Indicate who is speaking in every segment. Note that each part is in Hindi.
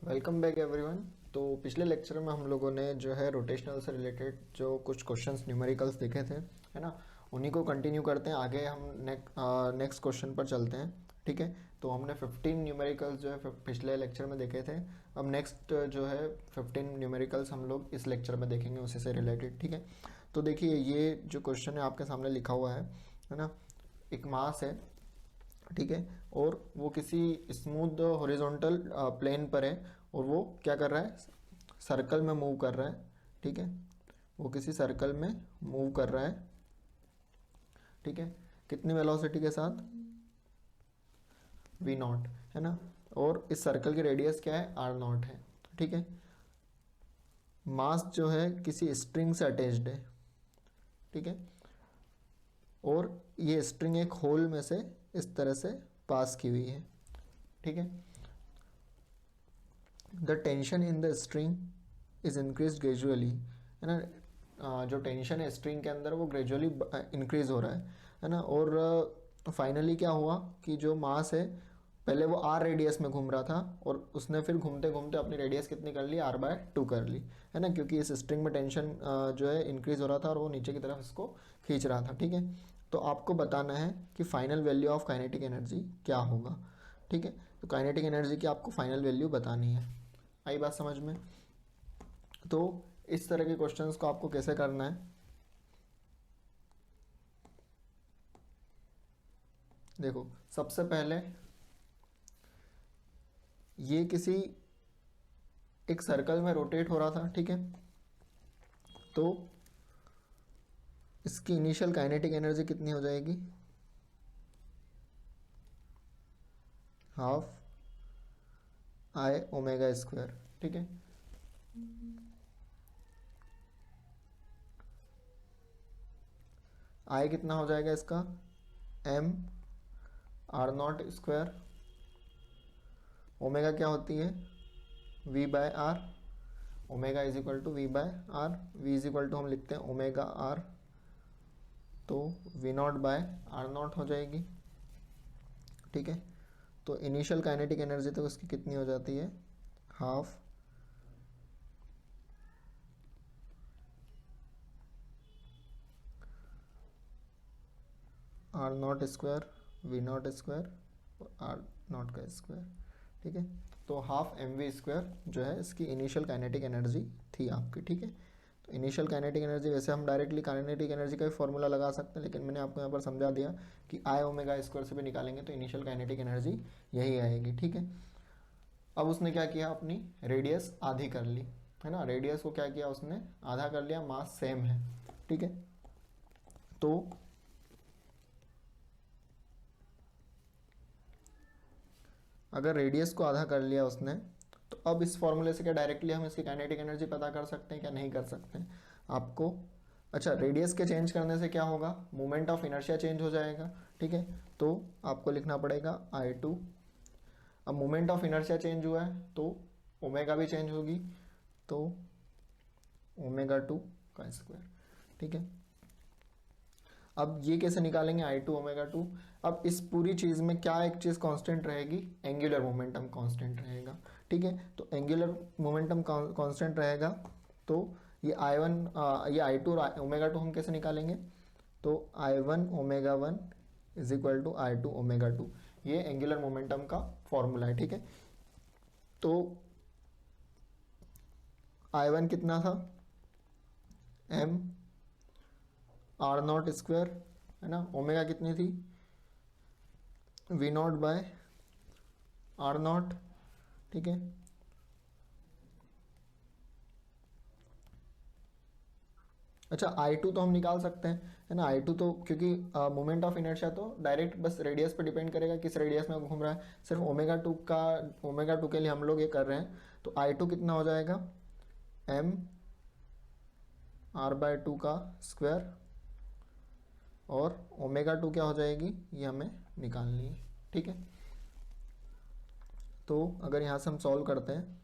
Speaker 1: Welcome back everyone. तो पिछले लेक्चर में हम लोगों ने जो है रोटेशनल से रिलेटेड जो कुछ क्वेश्चंस न्यूमेरिकल्स देखे थे, है ना, उन्हीं को कंटिन्यू करते हैं। आगे हम नेक्स्ट क्वेश्चन पर चलते हैं। ठीक है, तो हमने 15 न्यूमेरिकल्स जो है पिछले लेक्चर में देखे थे। अब नेक्स्ट जो है 15 न्यूमेरिकल्स हम लोग इस लेक्चर में देखेंगे उसी से रिलेटेड। ठीक है, तो देखिए ये जो क्वेश्चन है आपके सामने लिखा हुआ है ना। एक मास है, ठीक है, और वो किसी स्मूथ हॉरिजॉन्टल प्लेन पर है और वो क्या कर रहा है, सर्कल में मूव कर रहा है। ठीक है, वो किसी सर्कल में मूव कर रहा है। ठीक है, कितनी वेलोसिटी के साथ, v नॉट, है ना, और इस सर्कल की रेडियस क्या है, r नॉट है। ठीक है, मास जो है किसी स्ट्रिंग से अटैच्ड है। ठीक है, और ये स्ट्रिंग एक होल में से इस तरह से पास की हुई है। ठीक है, the tension in the string is increase gradually, है ना। जो टेंशन है स्ट्रिंग के अंदर वो ग्रेजुअली इंक्रीज हो रहा है ना। और फाइनली क्या हुआ कि जो मास है पहले वो आर रेडियस में घूम रहा था और उसने फिर घूमते घूमते अपनी रेडियस कितनी कर ली, r/2 कर ली, है ना, क्योंकि इस स्ट्रिंग में टेंशन जो है इंक्रीज हो रहा था और वो नीचे की तरफ इसको खींच रहा था। ठीक है, तो आपको बताना है कि final value of kinetic energy क्या होगा। ठीक है, तो काइनेटिक एनर्जी की आपको फाइनल वैल्यू बतानी है। आई बात समझ में? तो इस तरह के क्वेश्चंस को आपको कैसे करना है, देखो सबसे पहले ये किसी एक सर्कल में रोटेट हो रहा था। ठीक है, तो इसकी इनिशियल काइनेटिक एनर्जी कितनी हो जाएगी, हाफ आई ओमेगा स्क्वायर। ठीक है, आई कितना हो जाएगा इसका, m r0 स्क्वायर। ओमेगा क्या होती है, v/r। Omega is equal to v/r। v is equal to हम लिखते हैं ओमेगा r, तो v0/r0 हो जाएगी। ठीक है, तो इनिशियल काइनेटिक एनर्जी तो उसकी कितनी हो जाती है, half r0 square v0 square r0 का स्क्वायर। ठीक है, तो हाफ mv स्क्वायर जो है इसकी इनिशियल काइनेटिक एनर्जी थी आपकी। ठीक है, तो इनिशियल काइनेटिक एनर्जी वैसे हम डायरेक्टली काइनेटिक एनर्जी का भी फॉर्मूला लगा सकते हैं, लेकिन मैंने आपको यहाँ पर समझा दिया कि आई ओमेगा स्क्वायर से भी निकालेंगे तो इनिशियल काइनेटिक एनर्जी यही आएगी। ठीक है, अब उसने क्या किया, अपनी रेडियस आधी कर ली, है ना। रेडियस को क्या किया उसने, आधा कर लिया, मास सेम है। ठीक है, तो अगर रेडियस को आधा कर लिया उसने, तो अब इस फॉर्मूले से क्या डायरेक्टली हम इसकी काइनेटिक एनर्जी पता कर सकते हैं, क्या नहीं कर सकते हैं आपको। अच्छा, रेडियस के चेंज करने से क्या होगा, मोमेंट ऑफ इनर्शिया चेंज हो जाएगा। ठीक है, तो आपको लिखना पड़ेगा I2। अब मोमेंट ऑफ इनर्शिया चेंज हुआ है तो ओमेगा भी चेंज होगी, तो ओमेगा 2 का स्क्वायर। ठीक है, अब ये कैसे निकालेंगे, I2 ओमेगा 2। अब इस पूरी चीज़ में क्या एक चीज़ कांस्टेंट रहेगी, एंगुलर मोमेंटम कांस्टेंट रहेगा। ठीक है, तो एंगुलर मोमेंटम कांस्टेंट रहेगा, तो ये I1 ये I2 और ओमेगा 2 हम कैसे निकालेंगे, तो I1 omega 1 is equal to I2 omega 2। ये एंगुलर मोमेंटम का फॉर्मूला है। ठीक है, तो I1 कितना था, m r0 स्क्वायर, है ना। ओमेगा कितनी थी, v0/r0। ठीक है, अच्छा I2 तो हम निकाल सकते हैं, है ना। I2 तो क्योंकि मोमेंट ऑफ इनर्शिया तो डायरेक्ट बस रेडियस पे डिपेंड करेगा, किस रेडियस में घूम रहा है। सिर्फ ओमेगा 2 के लिए हम लोग ये कर रहे हैं, तो I2 कितना हो जाएगा, m r/2 का स्क्वायर, और ओमेगा 2 क्या हो जाएगी, ये हमें निकालनी है। ठीक है, तो अगर यहाँ से हम सॉल्व करते हैं,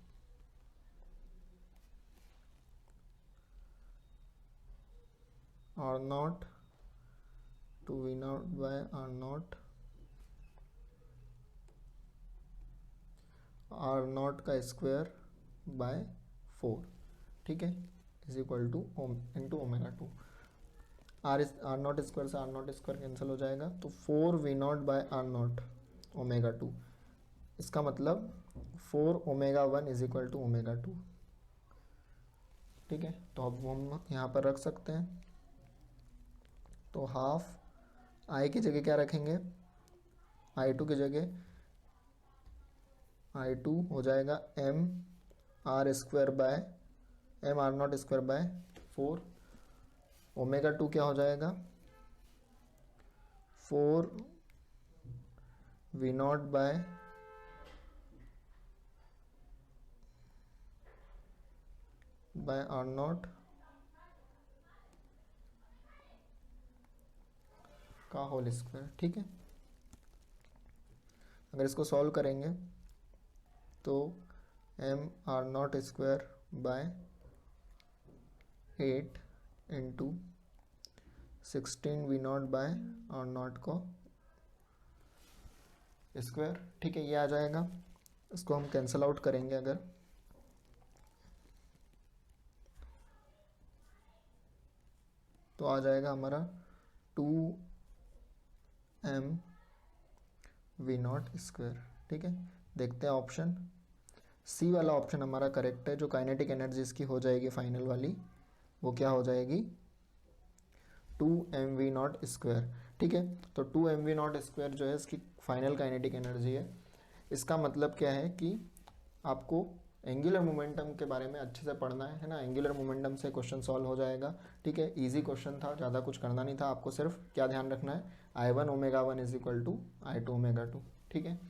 Speaker 1: r0 to v0/r0, r naught का स्क्वायर बाय 4, ठीक है, is equal to into omega 2। R naught square से आर नॉट स्क्वायर कैंसिल हो जाएगा, तो 4v0 by r not omega 2। इसका मतलब 4 omega 1 is equal to omega 2, ठीक है। तो अब वो हम यहाँ पर रख सकते हैं। तो हाफ आई की जगह क्या रखेंगे, I2 की जगह I2 हो जाएगा m r square by m r naught square by 4। Omega 2 क्या हो जाएगा, 4v0 बाय आर नॉट का होल स्क्वायर, ठीक है। अगर इसको सॉल्व करेंगे तो m r naught square by 8 into 16v0 by r naught को स्क्वायर, ठीक है, ये आ जाएगा। इसको हम कैंसिल आउट करेंगे अगर, तो आ जाएगा हमारा 2mv0 स्क्वायर, ठीक है। देखते हैं ऑप्शन सी वाला ऑप्शन हमारा करेक्ट है। जो काइनेटिक एनर्जी इसकी हो जाएगी फाइनल वाली, वो क्या हो जाएगी, 2mv0 स्क्वायर, ठीक है। तो 2mv0 स्क्वायर जो है इसकी फाइनल काइनेटिक एनर्जी है। इसका मतलब क्या है कि आपको एंगुलर मोमेंटम के बारे में अच्छे से पढ़ना है ना। एंगुलर मोमेंटम से क्वेश्चन सॉल्व हो जाएगा, ठीक है। इजी क्वेश्चन था, ज़्यादा कुछ करना नहीं था आपको, सिर्फ क्या ध्यान रखना है, I1 omega 1 is equal to I2 omega 2, ठीक है।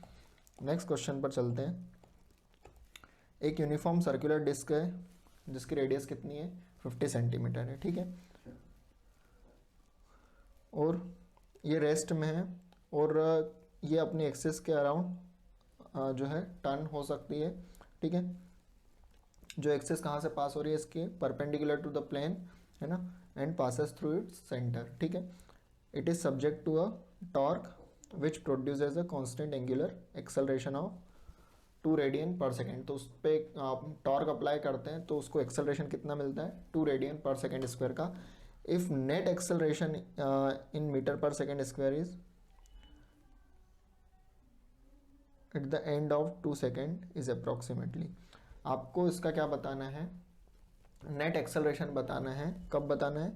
Speaker 1: नेक्स्ट क्वेश्चन पर चलते हैं। एक यूनिफॉर्म सर्कुलर डिस्क है जिसकी रेडियस कितनी है, 50 सेंटीमीटर है, ठीक है। और ये रेस्ट में है और ये अपनी एक्सिस के अराउंड जो है टर्न हो सकती है, ठीक है। जो एक्सिस कहाँ से पास हो रही है, इसके परपेंडिकुलर टू द प्लेन, है ना, and passes through its centre, ठीक है। It is subject to a torque which produces a constant angular acceleration of 2 radian per second. तो उस पर आप टॉर्क अप्लाई करते हैं तो उसको एक्सेलरेशन कितना मिलता है, 2 रेडियन पर सेकेंड स्क्वायर का। If net acceleration in metre per second square is at the end of 2 second is approximately. आपको इसका क्या बताना है, नेट एक्सेलरेशन बताना है। कब बताना है,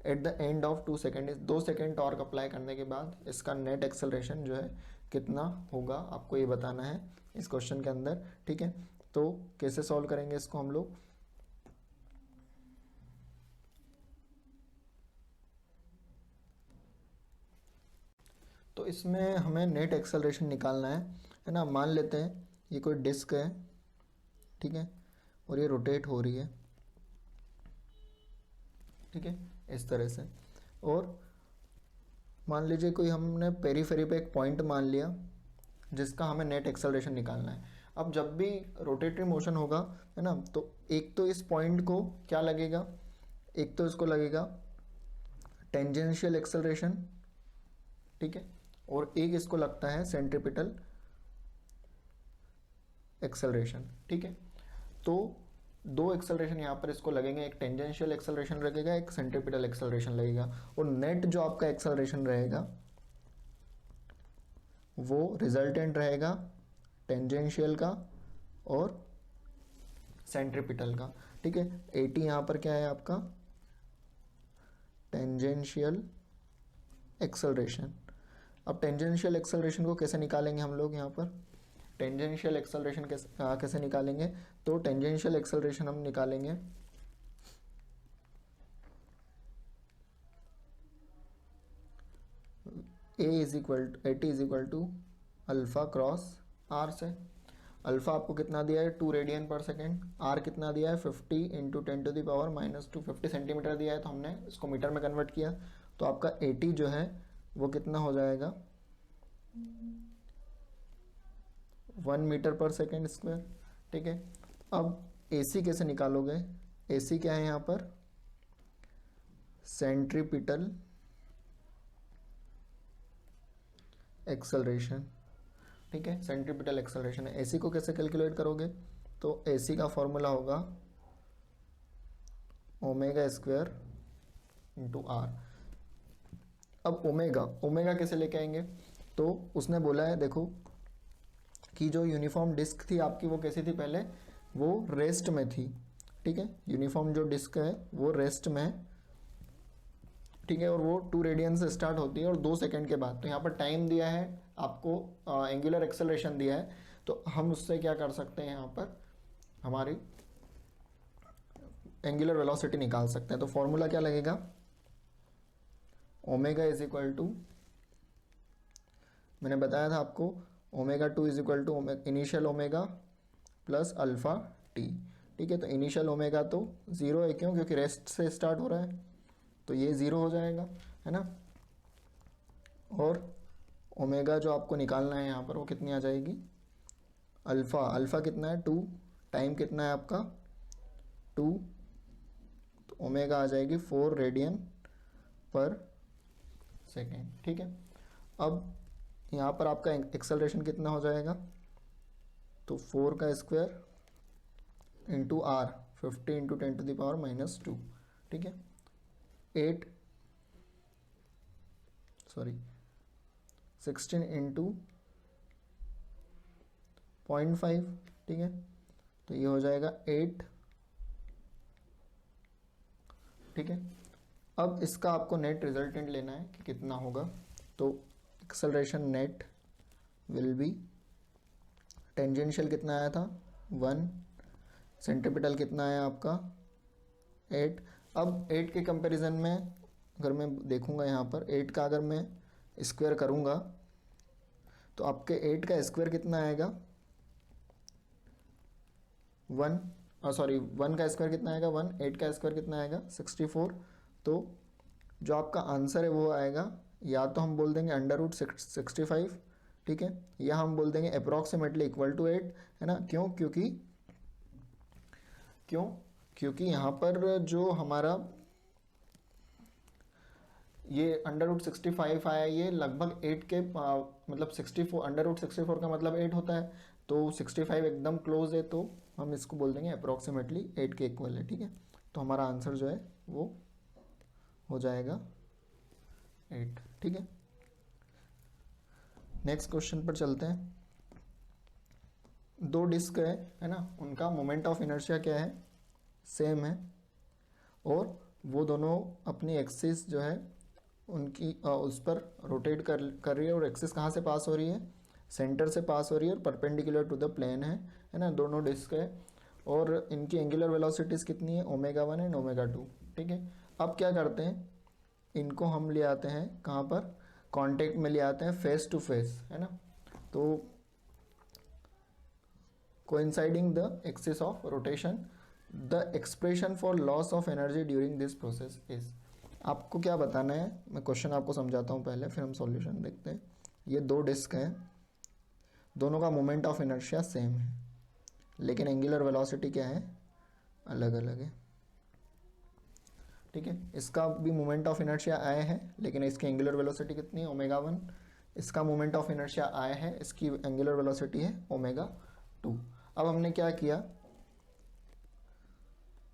Speaker 1: eight the end of 2 second, 2 second torque apply करने के बाद इसका नेट एक्सेलरेशन जो है कितना होगा, आपको ये बताना है इस क्वेश्चन के अंदर, ठीक है। तो कैसे सॉल्व करेंगे इसको हम लोग, तो इसमें हमें नेट एक्सेलरेशन निकालना है ना। मान लेते हैं ये कोई डिस्क है, ठीक है, और ये रोटेट हो रही है, ठीक है, इस तरह से। और मान लीजिए कोई हमने पेरीफेरी पे एक पॉइंट मान लिया जिसका हमें नेट एक्सेलरेशन निकालना है। अब जब भी रोटेटरी मोशन होगा, है ना, तो एक तो इस पॉइंट को क्या लगेगा, एक तो इसको लगेगा टेंजेंशियल एक्सेलरेशन, ठीक है, और एक इसको लगता है सेंट्रीपिटल एक्सेलरेशन, ठीक है। तो 2 एक्सेलरेशन यहाँ पर इसको लगेंगे, एक टेंजेंशियल एक्सेलरेशन लगेगा, एक सेंट्रीपिटल एक्सेलरेशन लगेगा। और नेट जो आपका एक्सेलरेशन रहेगा वो रिजल्टेंट रहेगा टेंजेंशियल का और सेंट्रीपिटल का, ठीक है। 80 यहाँ पर क्या है आपका टेंजेंशियल एक्सेलरेशन। अब टेंजेंशियल एक्सेलरेशन को कैसे निकालेंगे हम लोग, यहाँ पर टेंजेंशियल एक्सेलरेशन कैसे निकालेंगे, तो टेंजेंशियल एक्सेलरेशन हम निकालेंगे AT is equal to alpha cross r से। अल्फा आपको कितना दिया है, 2 रेडियन पर सेकेंड, आर कितना दिया है 50 into 10 to the power -2, 50 centimetre दिया है, तो हमने इसको मीटर में कन्वर्ट किया, तो आपका AT जो है वो कितना हो जाएगा 1 मीटर पर सेकेंड स्क्वायर, ठीक है। अब AC कैसे निकालोगे, AC क्या है यहाँ पर सेंट्रीपिटल एक्सेलरेशन, ठीक है, सेंट्रीपिटल एक्सेलरेशन है। एसी को कैसे कैलकुलेट करोगे, तो एसी का फॉर्मूला होगा ओमेगा स्क्वायर इंटू आर। अब ओमेगा कैसे लेके आएंगे, तो उसने बोला है देखो कि जो यूनिफॉर्म डिस्क थी आपकी वो कैसी थी, पहले वो रेस्ट में थी, ठीक है, यूनिफॉर्म जो डिस्क है वो रेस्ट में है, ठीक है, और वो 2 रेडियन से स्टार्ट होती है और 2 सेकंड के बाद। तो यहाँ पर टाइम दिया है आपको, एंगुलर एक्सेलरेशन दिया है, तो हम उससे क्या कर सकते हैं, यहाँ पर हमारी एंगुलर वेलोसिटी निकाल सकते हैं। तो फॉर्मूला क्या लगेगा, ओमेगा इज इक्वल टू, मैंने बताया था आपको, omega 2 is equal to initial omega plus alpha t, ठीक है। तो इनिशियल ओमेगा तो 0 है, क्यों, क्योंकि रेस्ट से स्टार्ट हो रहा है, तो ये 0 हो जाएगा, है ना। और ओमेगा जो आपको निकालना है यहाँ पर वो कितनी आ जाएगी, अल्फ़ा कितना है 2, टाइम कितना है आपका 2, तो ओमेगा आ जाएगी 4 रेडियन पर सेकेंड, ठीक है। अब यहाँ पर आपका एक्सेलरेशन कितना हो जाएगा, तो 4 का स्क्वायर इंटू आर, 50 इंटू 10⁻⁻², ठीक है, 16 इंटू 0.5, ठीक है, तो ये हो जाएगा 8, ठीक है। अब इसका आपको नेट रिजल्टेंट लेना है कि कितना होगा, तो acceleration net will be, tangential कितना आया था 1, सेंट्रीपिटल कितना आया आपका 8। अब 8 के कंपैरिजन में अगर मैं देखूंगा यहाँ पर 8 का अगर मैं स्क्वायर करूंगा तो आपके 8 का स्क्वायर कितना आएगा 1 का स्क्वायर कितना आएगा 1, 8 का स्क्वायर कितना आएगा 64। तो जो आपका आंसर है वो आएगा, या तो हम बोल देंगे √65, ठीक है, या हम बोल देंगे अप्रॉक्सीमेटली इक्वल टू 8, है ना। क्यों, क्योंकि यहाँ पर जो हमारा ये √65 आया, ये लगभग 8 के मतलब 64, √64 का मतलब 8 होता है, तो 65 एकदम क्लोज है, तो हम इसको बोल देंगे अप्रॉक्सीमेटली 8 के इक्वल है, ठीक है। तो हमारा आंसर जो है वो हो जाएगा 8, ठीक है। नेक्स्ट क्वेश्चन पर चलते हैं। 2 डिस्क है ना, उनका मोमेंट ऑफ इनर्शिया क्या है, सेम है, और वो दोनों अपनी एक्सिस जो है उनकी उस पर रोटेट कर रही है, और एक्सिस कहाँ से पास हो रही है, सेंटर से पास हो रही है, और परपेंडिकुलर टू द प्लेन है ना, दोनों डिस्क है, और इनकी एंगुलर वेलोसिटीज कितनी है ω1 एंड ω2, ठीक है। अब क्या करते हैं, इनको हम ले आते हैं कहाँ पर, कांटेक्ट में ले आते हैं, फेस टू फेस, है ना। तो coinciding the axis of rotation, the expression for loss of energy during this process is. आपको क्या बताना है, मैं क्वेश्चन आपको समझाता हूँ पहले, फिर हम सॉल्यूशन देखते हैं। ये 2 डिस्क हैं, दोनों का मोमेंट ऑफ इनर्शिया सेम है, लेकिन एंगुलर वेलोसिटी क्या है, अलग अलग है, ठीक है। इसका भी मोमेंट ऑफ इनर्शिया आया है, लेकिन इसकी एंगुलर वेलोसिटी कितनी है ω1, इसका मोमेंट ऑफ इनर्शिया आया है, इसकी एंगुलर वेलोसिटी है ω2। अब हमने क्या किया,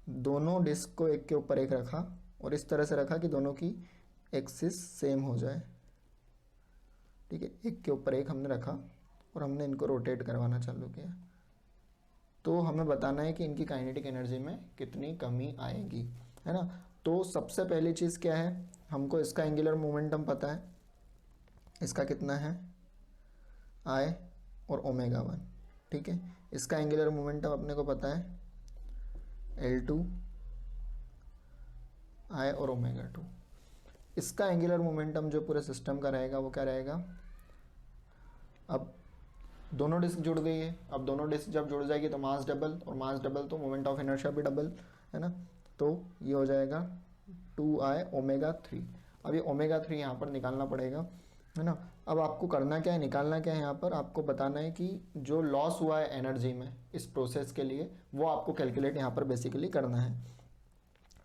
Speaker 1: दोनों डिस्क को एक के ऊपर एक रखा, और इस तरह से रखा कि दोनों की एक्सिस सेम हो जाए, ठीक है, एक के ऊपर एक हमने रखा, और हमने इनको रोटेट करवाना चालू किया। तो हमें बताना है कि इनकी काइनेटिक एनर्जी में कितनी कमी आएगी, है ना। तो सबसे पहली चीज़ क्या है, हमको इसका एंगुलर मोमेंटम पता है, इसका कितना है I और ω1, ठीक है। इसका एंगुलर मोमेंटम अपने को पता है L2 I और ω2। इसका एंगुलर मोमेंटम जो पूरे सिस्टम का रहेगा वो क्या रहेगा, अब दोनों डिस्क जुड़ गई है, अब दोनों डिस्क जब जुड़ जाएगी तो मास डबल, और मास डबल तो मोमेंट ऑफ इनर्शिया भी डबल, है ना। तो ये हो जाएगा 2I ω3। अब ये ω3 यहाँ पर निकालना पड़ेगा, है ना। अब आपको करना क्या है, निकालना क्या है, यहाँ पर आपको बताना है कि जो लॉस हुआ है एनर्जी में इस प्रोसेस के लिए, वो आपको कैलकुलेट यहाँ पर बेसिकली करना है।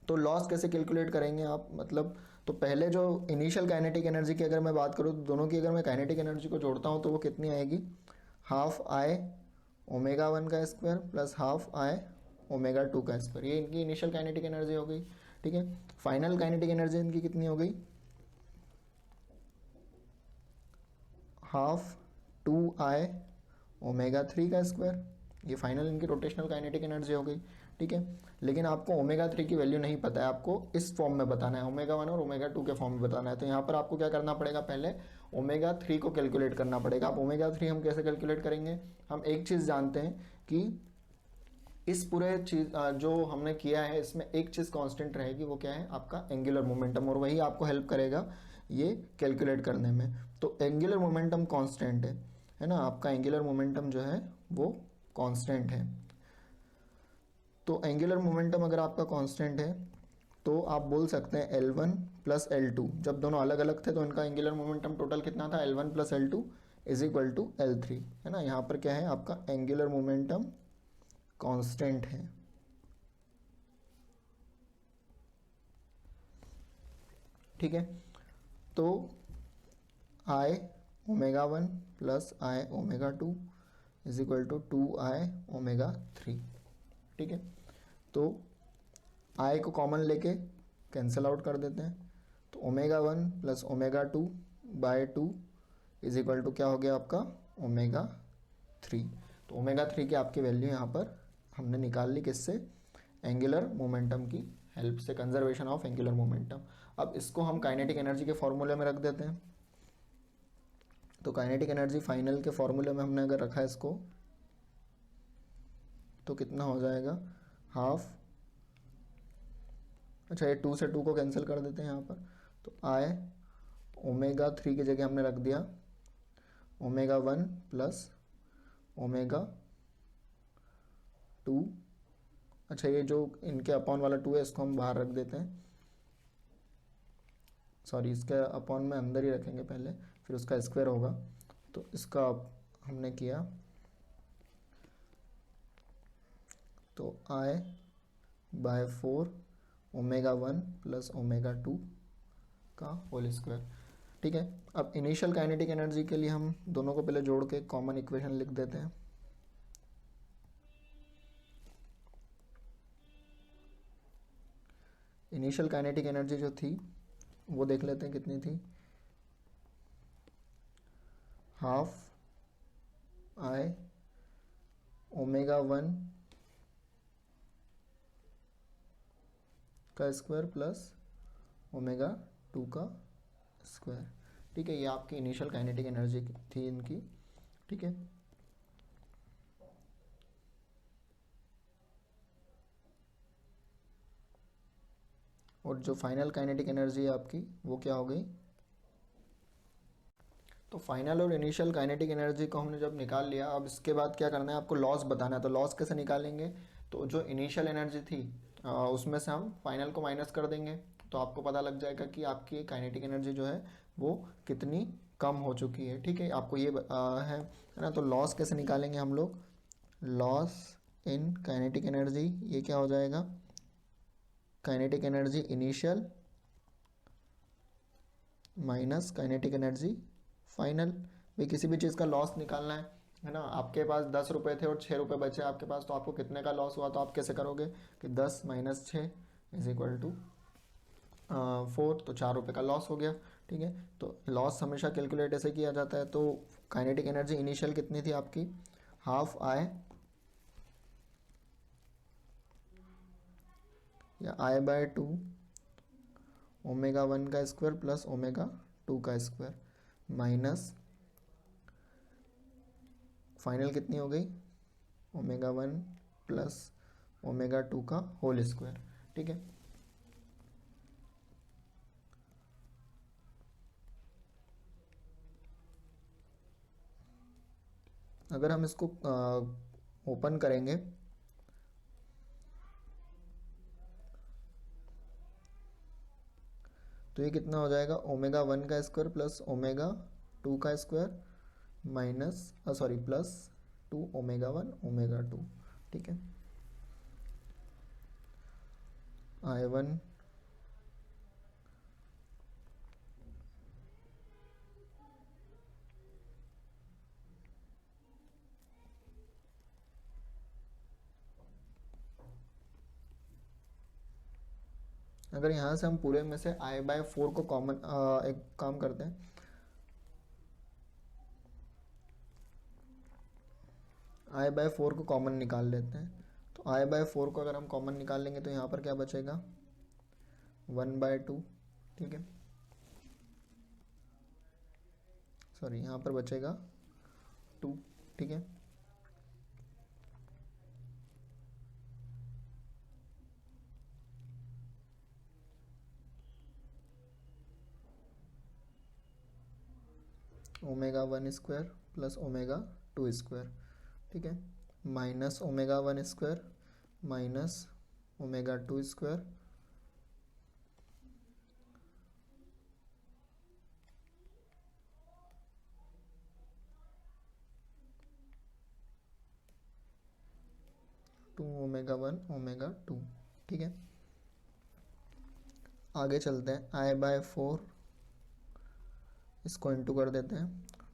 Speaker 1: तो लॉस कैसे कैलकुलेट करेंगे आप, मतलब तो पहले जो इनिशियल काइनेटिक एनर्जी की अगर मैं बात करूँ, तो दोनों की अगर मैं काइनेटिक एनर्जी को जोड़ता हूँ तो वो कितनी आएगी, हाफ आई ओमेगा 1 का square plus half I omega 2 का स्क्वायर, ये इनकी इनिशियल काइनेटिक एनर्जी हो गई। ठीक है, फाइनल काइनेटिक एनर्जी इनकी कितनी हो गई, हाफ 2i ओमेगा 3 का स्क्वायर, ये फाइनल इनकी रोटेशनल काइनेटिक एनर्जी हो गई। ठीक है, लेकिन आपको ओमेगा 3 की वैल्यू नहीं पता है, आपको इस फॉर्म में बताना है, ओमेगा 1 और ओमेगा 2 के फॉर्म में बताना है। तो यहाँ पर आपको क्या करना पड़ेगा, पहले ओमेगा 3 को कैलकुलेट करना पड़ेगा। अब ओमेगा 3 हम कैसे कैलकुलेट करेंगे, हम एक चीज़ जानते हैं कि इस पूरे चीज जो हमने किया है इसमें एक चीज़ कांस्टेंट रहेगी, वो क्या है, आपका एंगुलर मोमेंटम, और वही आपको हेल्प करेगा ये कैलकुलेट करने में। तो एंगुलर मोमेंटम कांस्टेंट है ना, आपका एंगुलर मोमेंटम जो है वो कांस्टेंट है। तो एंगुलर मोमेंटम अगर आपका कांस्टेंट है तो आप बोल सकते हैं L1 प्लस L2, जब दोनों अलग अलग थे तो इनका एंगुलर मोमेंटम टोटल कितना था, L1 plus L2 is equal to L3, है ना। यहाँ पर क्या है, आपका एंगुलर मोमेंटम कांस्टेंट है। ठीक है, तो i omega 1 plus i omega 2 is equal to 2i omega 3। ठीक है, तो आई को कॉमन लेके कैंसिल आउट कर देते हैं, तो omega 1 plus omega 2 by 2 is equal to क्या हो गया आपका, ओमेगा 3। तो ओमेगा 3 की आपकी वैल्यू यहाँ पर हमने निकाल ली, किससे, एंगुलर मोमेंटम की हेल्प से, कंजर्वेशन ऑफ एंगुलर मोमेंटम। अब इसको हम काइनेटिक एनर्जी के फॉर्मूले में रख देते हैं। तो काइनेटिक एनर्जी फाइनल के फॉर्मूले में हमने अगर रखा है इसको, तो कितना हो जाएगा, हाफ, अच्छा ये 2 से 2 को कैंसिल कर देते हैं यहाँ पर, तो आई ओमेगा 3 की जगह हमने रख दिया ओमेगा 1 प्लस ओमेगा 2। अच्छा ये जो इनके अपॉन वाला 2 है इसको हम बाहर रख देते हैं, सॉरी इसके अपॉन में अंदर ही रखेंगे पहले, फिर उसका स्क्वायर होगा। तो इसका हमने किया, तो आई बाय 4 ओमेगा 1 प्लस ओमेगा 2 का होल स्क्वायर। ठीक है, अब इनिशियल काइनेटिक एनर्जी के लिए हम दोनों को पहले जोड़ के कॉमन इक्वेशन लिख देते हैं। इनिशियल काइनेटिक एनर्जी जो थी वो देख लेते हैं कितनी थी, हाफ आई ओमेगा 1 का स्क्वायर प्लस ओमेगा 2 का स्क्वायर। ठीक है, ये आपकी इनिशियल काइनेटिक एनर्जी थी इनकी। ठीक है, और जो फाइनल काइनेटिक एनर्जी है आपकी वो क्या हो गई, तो फाइनल और इनिशियल काइनेटिक एनर्जी को हमने जब निकाल लिया, अब इसके बाद क्या करना है, आपको लॉस बताना है। तो लॉस कैसे निकालेंगे, तो जो इनिशियल एनर्जी थी उसमें से हम फाइनल को माइनस कर देंगे, तो आपको पता लग जाएगा कि आपकी काइनेटिक एनर्जी जो है वो कितनी कम हो चुकी है। ठीक है, आपको ये है ना। तो लॉस कैसे निकालेंगे हम लोग, लॉस इन काइनेटिक एनर्जी, ये क्या हो जाएगा, kinetic energy initial minus kinetic energy final. भाई किसी भी चीज़ का लॉस निकालना है ना, आपके पास 10 रुपये थे और 6 रुपये बचे आपके पास, तो आपको कितने का लॉस हुआ, तो आप कैसे करोगे कि 10 माइनस 6 इज इक्वल टू 4, तो 4 रुपये का लॉस हो गया। ठीक है, तो लॉस हमेशा कैलकुलेट ऐसे किया जाता है। तो काइनेटिक एनर्जी इनिशियल कितनी थी आपकी, हाफ आई या आई बाय 2 ओमेगा 1 का स्क्वायर प्लस ओमेगा 2 का स्क्वायर माइनस फाइनल कितनी हो गई, ओमेगा 1 प्लस ओमेगा 2 का होल स्क्वायर। ठीक है, अगर हम इसको ओपन करेंगे तो ये कितना हो जाएगा, ओमेगा 1 का स्क्वायर प्लस ओमेगा 2 का square minus sorry plus 2 omega 1 omega 2। ठीक है, I1 = अगर यहाँ से हम पूरे में से I/4 को कॉमन, एक काम करते हैं, I/4 को कॉमन निकाल लेते हैं। तो I/4 को अगर हम कॉमन निकाल लेंगे तो यहाँ पर क्या बचेगा, 1/2, ठीक है, सॉरी यहाँ पर बचेगा 2, ठीक है। ω1² प्लस ω2², ठीक है, माइनस ω1² माइनस ω2², ω1 ω2, ठीक है। आगे चलते हैं, I/4 इसको इंटू कर देते हैं,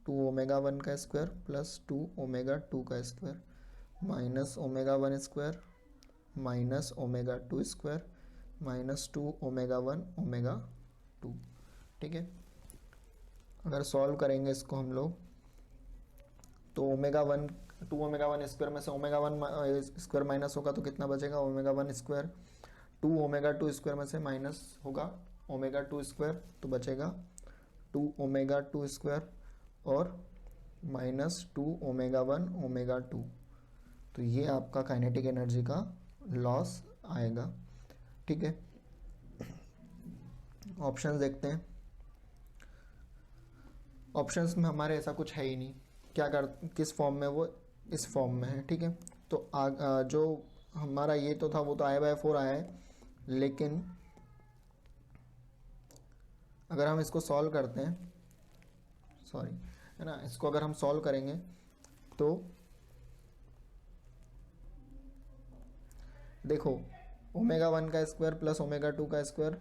Speaker 1: 2ω1² प्लस 2ω2² माइनस ω1² माइनस ω2² माइनस 2ω1 ω2, ठीक है। अगर सॉल्व करेंगे इसको हम लोग तो ω1, 2ω1² में से ω1² माइनस होगा तो कितना बचेगा, ω1², 2ω2² में से माइनस होगा ω2² तो बचेगा 2ω2² और माइनस 2ω1 ω2। तो ये आपका काइनेटिक एनर्जी का लॉस आएगा, ठीक है। ऑप्शंस देखते हैं। ऑप्शंस में हमारे ऐसा कुछ है ही नहीं, क्या कर, किस फॉर्म में, वो इस फॉर्म में है, ठीक है। तो जो हमारा ये तो था वो तो I/4 आया है, लेकिन अगर हम इसको सॉल्व करते हैं, सॉरी है ना, इसको अगर हम सॉल्व करेंगे तो देखो ω1² प्लस ω2²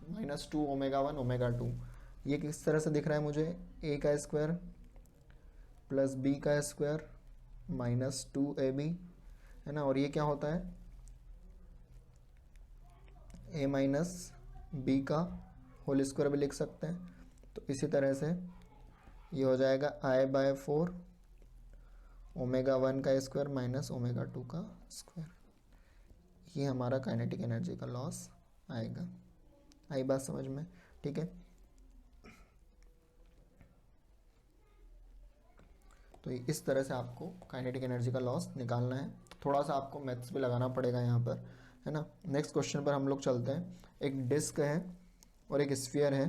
Speaker 1: माइनस 2ω1 ω2, ये किस तरह से दिख रहा है मुझे, A² plus B² minus 2AB, है ना, और ये क्या होता है, A माइनस B का होल स्क्वायर भी लिख सकते हैं। तो इसी तरह से ये हो जाएगा I/4 ω1² माइनस ω2², ये हमारा काइनेटिक एनर्जी का लॉस आएगा। आई बात समझ में, ठीक है। तो इस तरह से आपको काइनेटिक एनर्जी का लॉस निकालना है। थोड़ा सा आपको मैथ्स भी लगाना पड़ेगा यहाँ पर, है ना। नेक्स्ट क्वेश्चन पर हम लोग चलते हैं। एक डिस्क है और एक स्फीयर है,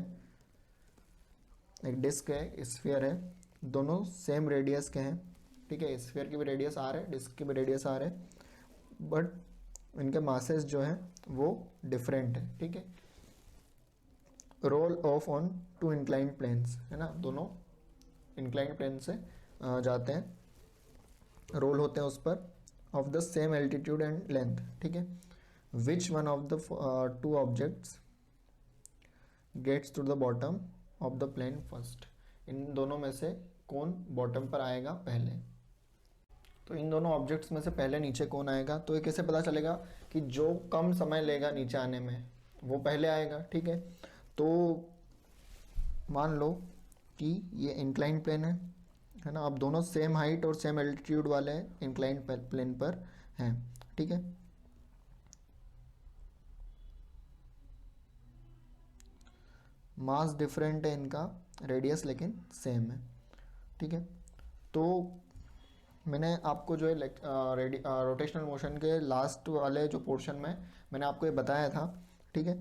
Speaker 1: एक डिस्क है, स्फीयर है, दोनों सेम रेडियस के हैं, ठीक है। स्फीयर की भी रेडियस R है, डिस्क की भी रेडियस R है, बट इनके मासेस जो है वो डिफरेंट है, ठीक है। Roll off on 2 inclined planes, है ना, दोनों इंक्लाइंड प्लेन से जाते हैं, रोल होते हैं उस पर, of the same altitude and length, ठीक है। Which one of the 2 objects gets to the bottom of the plane first, इन दोनों में से कौन बॉटम पर आएगा पहले। तो इन दोनों ऑब्जेक्ट्स में से पहले नीचे कौन आएगा, तो ये कैसे पता चलेगा कि जो कम समय लेगा नीचे आने में वो पहले आएगा, ठीक है। तो मान लो कि ये इंक्लाइंड प्लेन है ना, अब दोनों सेम हाइट और सेम एल्टीट्यूड वाले इंक्लाइंड प्लेन पर हैं, ठीक है। मास डिफरेंट है इनका, रेडियस लेकिन सेम है, ठीक है। तो मैंने आपको जो है रोटेशनल मोशन के लास्ट वाले जो पोर्शन में मैंने आपको ये बताया था, ठीक है,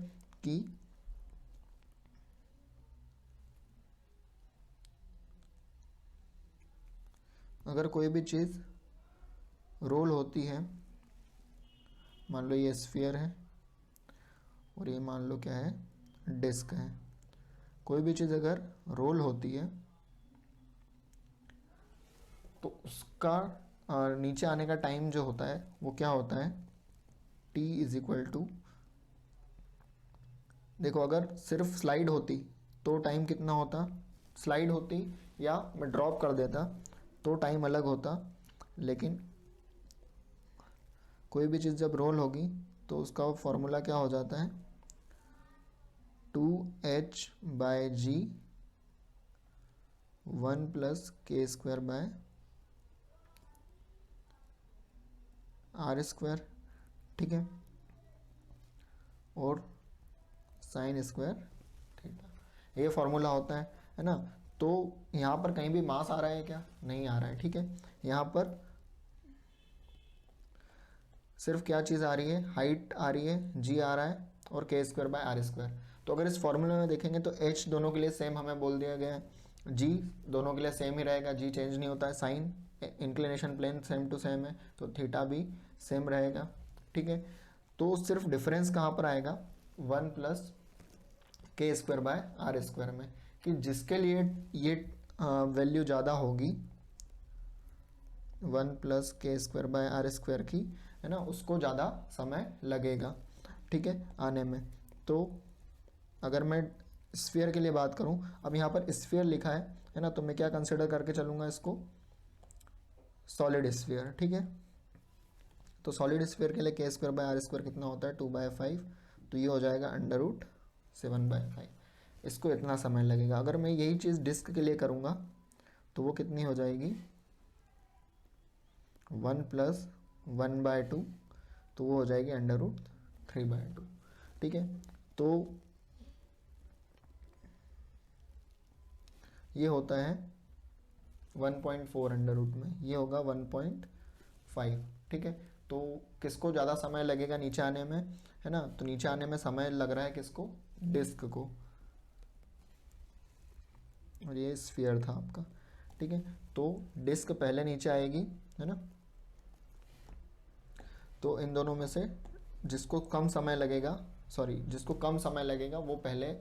Speaker 1: कि अगर कोई भी चीज़ रोल होती है, मान लो ये स्फीयर है और ये मान लो क्या है, डिस्क है, कोई भी चीज़ अगर रोल होती है तो उसका नीचे आने का टाइम जो होता है वो क्या होता है, t = देखो अगर सिर्फ स्लाइड होती तो टाइम कितना होता, स्लाइड होती या मैं ड्रॉप कर देता तो टाइम अलग होता, लेकिन कोई भी चीज़ जब रोल होगी तो उसका फॉर्मूला क्या हो जाता है, 2h/g 1 + k² r², ठीक है, और sin² थीटा, ये फॉर्मूला होता है ना। तो यहाँ पर कहीं भी मास आ रहा है क्या, नहीं आ रहा है, ठीक है। यहाँ पर सिर्फ क्या चीज़ आ रही है, हाइट आ रही है, g आ रहा है, और k²/r²। तो अगर इस फॉर्मूले में देखेंगे तो h दोनों के लिए सेम हमें बोल दिया गया है, g दोनों के लिए सेम ही रहेगा, g चेंज नहीं होता है, sine inclination plane same to same है, तो थीटा भी सेम रहेगा, ठीक है। तो सिर्फ डिफरेंस कहाँ पर आएगा, 1 + k²/r² में, कि जिसके लिए ये वैल्यू ज़्यादा होगी 1 + k²/r² की, है ना, उसको ज़्यादा समय लगेगा, ठीक है, आने में। तो अगर मैं स्फीयर के लिए बात करूं, अब यहाँ पर स्फीयर लिखा है ना, तो मैं क्या कंसिडर करके चलूँगा इसको, सॉलिड स्फीयर, ठीक है। तो सॉलिड स्फीयर के लिए k²/r² कितना होता है, 2/5, तो ये हो जाएगा √7/5, इसको इतना समय लगेगा। अगर मैं यही चीज़ डिस्क के लिए करूँगा तो वो कितनी हो जाएगी, 1 + 1/2, तो वो हो जाएगी √3/2, ठीक है। तो ये होता है 1.4 अंडर रूट में, ये होगा 1.5, ठीक है। तो किसको ज़्यादा समय लगेगा नीचे आने में, है ना, तो नीचे आने में समय लग रहा है किसको, डिस्क को, और ये स्फीयर था आपका, ठीक है। तो डिस्क पहले नीचे आएगी, है ना, तो इन दोनों में से जिसको कम समय लगेगा, जिसको कम समय लगेगा वो पहले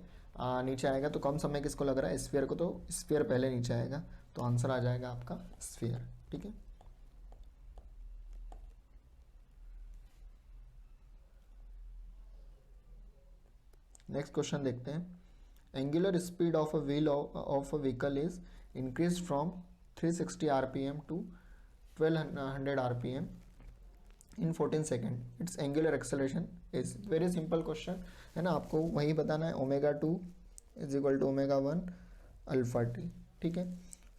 Speaker 1: नीचे आएगा। तो कम समय किसको लग रहा है, स्फीयर को, तो स्फीयर पहले नीचे आएगा, तो आंसर आ जाएगा आपका स्फीयर, ठीक है। नेक्स्ट क्वेश्चन देखते हैं। Angular speed of a wheel of a vehicle is increase from 360 rpm to 1200 rpm in 14 second, its angular acceleration is, very simple question है ना, आपको वही बताना है, ω2 = ω1 α t, ठीक है।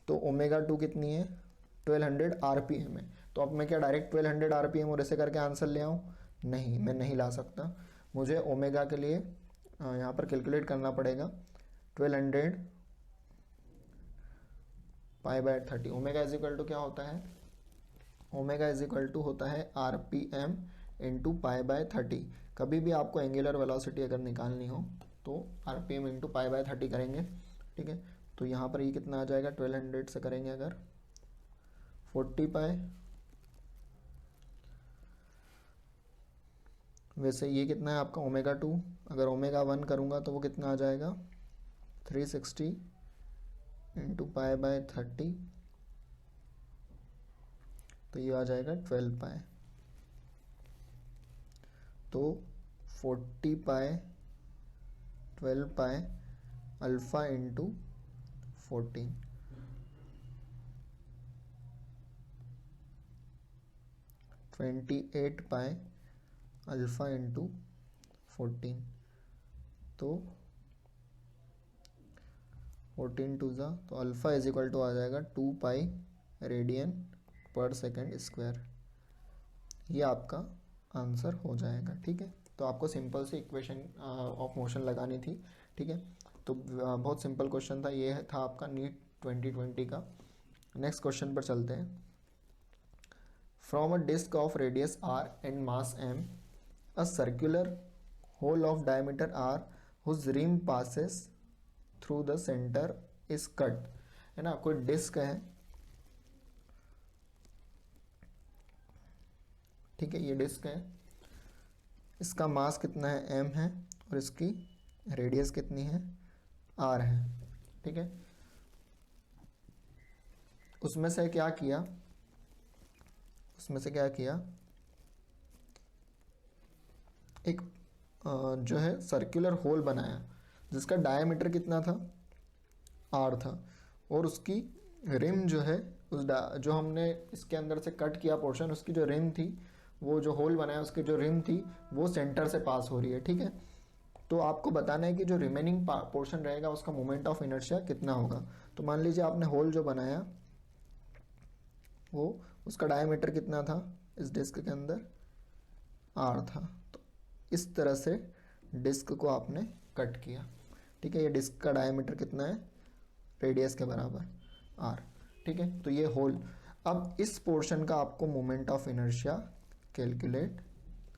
Speaker 1: तो ω2 कितनी है, 1200 rpm है, तो अब मैं क्या डायरेक्ट 1200 rpm और ऐसे करके आंसर ले आऊँ, नहीं, मैं नहीं ला सकता, मुझे ओमेगा के लिए यहाँ पर कैलकुलेट करना पड़ेगा, 1200 π/30, ओमेगा = क्या होता है, ओमेगा = होता है rpm × π/30। कभी भी आपको एंगुलर वेलोसिटी अगर निकालनी हो तो rpm × π/30 करेंगे, ठीक है। तो यहाँ पर ये कितना आ जाएगा, 1200 से करेंगे अगर 40 π, वैसे ये कितना है आपका ω2, अगर ω1 करूँगा तो वो कितना आ जाएगा, 360 × π/30, तो ये आ जाएगा 12 π, तो 40 π 12 π अल्फ़ा × 14, (28 π अल्फ़ा × 14), तो 14 2 ज़ा, तो अल्फ़ा = आ जाएगा 2 π रेडियन/सेकेंड², ये आपका आंसर हो जाएगा, ठीक है। तो आपको सिंपल सी इक्वेशन ऑफ मोशन लगानी थी, ठीक है। तो बहुत सिंपल क्वेश्चन था, ये था आपका नीट 2020 का। नेक्स्ट क्वेश्चन पर चलते हैं। From a disc of radius r and mass m, a circular hole of diameter r whose rim passes through the center is cut, है ना, कोई डिस्क है, ठीक है, ये डिस्क है, इसका मास कितना है, m है, और इसकी रेडियस कितनी है, r है, ठीक है। उसमें से क्या किया, एक जो है सर्कुलर होल बनाया जिसका डायमीटर कितना था, r था, और उसकी रिम जो है, जो हमने इसके अंदर से कट किया पोर्शन, उसकी जो रिम थी वो जो होल बनाया उसकी जो रिम थी वो सेंटर से पास हो रही है, ठीक है। तो आपको बताना है कि जो रिमेनिंग पोर्शन रहेगा उसका मोमेंट ऑफ इनर्शिया कितना होगा। तो मान लीजिए आपने होल जो बनाया वो उसका डायमीटर कितना था इस डिस्क के अंदर, आर था। तो इस तरह से डिस्क को आपने कट किया, ठीक है। ये डिस्क का डायमीटर कितना है, रेडियस के बराबर आर, ठीक है। तो ये होल, अब इस पोर्शन का आपको मोमेंट ऑफ इनर्शिया कैलकुलेट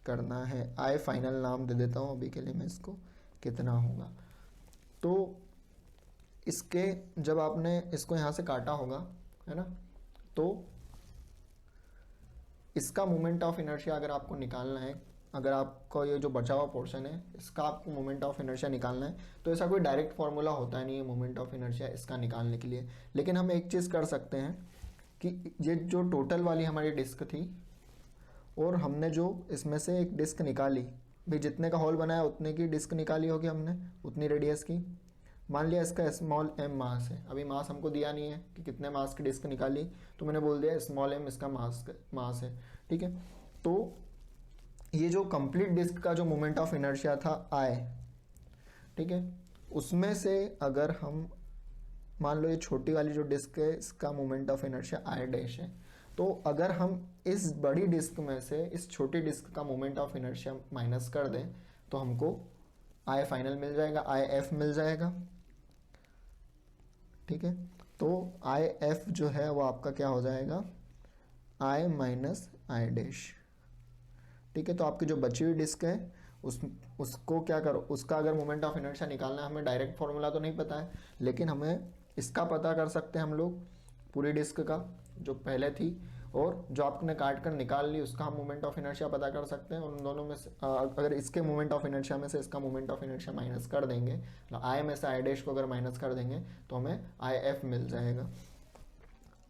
Speaker 1: करना है। आई फाइनल नाम दे देता हूँ अभी के लिए मैं इसको, कितना होगा। तो इसके जब आपने इसको यहाँ से काटा होगा, है ना, तो इसका मोमेंट ऑफ इनर्शिया अगर आपको निकालना है, अगर आपको ये जो बचा हुआ पोर्शन है इसका आपको मोमेंट ऑफ इनर्शिया निकालना है, तो ऐसा कोई डायरेक्ट फार्मूला होता नहीं है मोमेंट ऑफ इनर्शिया इसका निकालने के लिए। लेकिन हम एक चीज़ कर सकते हैं कि ये जो टोटल वाली हमारी डिस्क थी और हमने जो इसमें से एक डिस्क निकाली, भाई जितने का होल बनाया उतने की डिस्क निकाली होगी हमने, उतनी रेडियस की। मान लिया इसका स्मॉल एम मास है, अभी मास हमको दिया नहीं है कि कितने मास की डिस्क निकाली, तो मैंने बोल दिया स्मॉल एम इसका मास है, ठीक है। तो ये जो कंप्लीट डिस्क का जो मोमेंट ऑफ इनर्शिया था आई, ठीक है, उसमें से अगर हम मान लो ये छोटी वाली जो डिस्क है इसका moment of inertia I dash है, तो अगर हम इस बड़ी डिस्क में से इस छोटी डिस्क का मोमेंट ऑफ इनर्शिया माइनस कर दें तो हमको आई फाइनल मिल जाएगा, आई एफ मिल जाएगा, ठीक है। तो आई एफ जो है वो आपका क्या हो जाएगा, आई माइनस आई डैश, ठीक है। तो आपकी जो बची हुई डिस्क है उसको क्या करो, उसका अगर मोमेंट ऑफ इनर्शिया निकालना है, हमें डायरेक्ट फॉर्मूला तो नहीं पता है लेकिन हमें इसका पता कर सकते हैं हम लोग, पूरी डिस्क का जो पहले थी और जो आपने काट कर निकाल ली उसका हम मोमेंट ऑफ इनर्शिया पता कर सकते हैं। और उन दोनों में से अगर इसके मोमेंट ऑफ इनर्शिया में से इसका मोमेंट ऑफ इनर्शिया माइनस कर देंगे, आई में से आई डैश को अगर माइनस कर देंगे तो हमें आई एफ मिल जाएगा।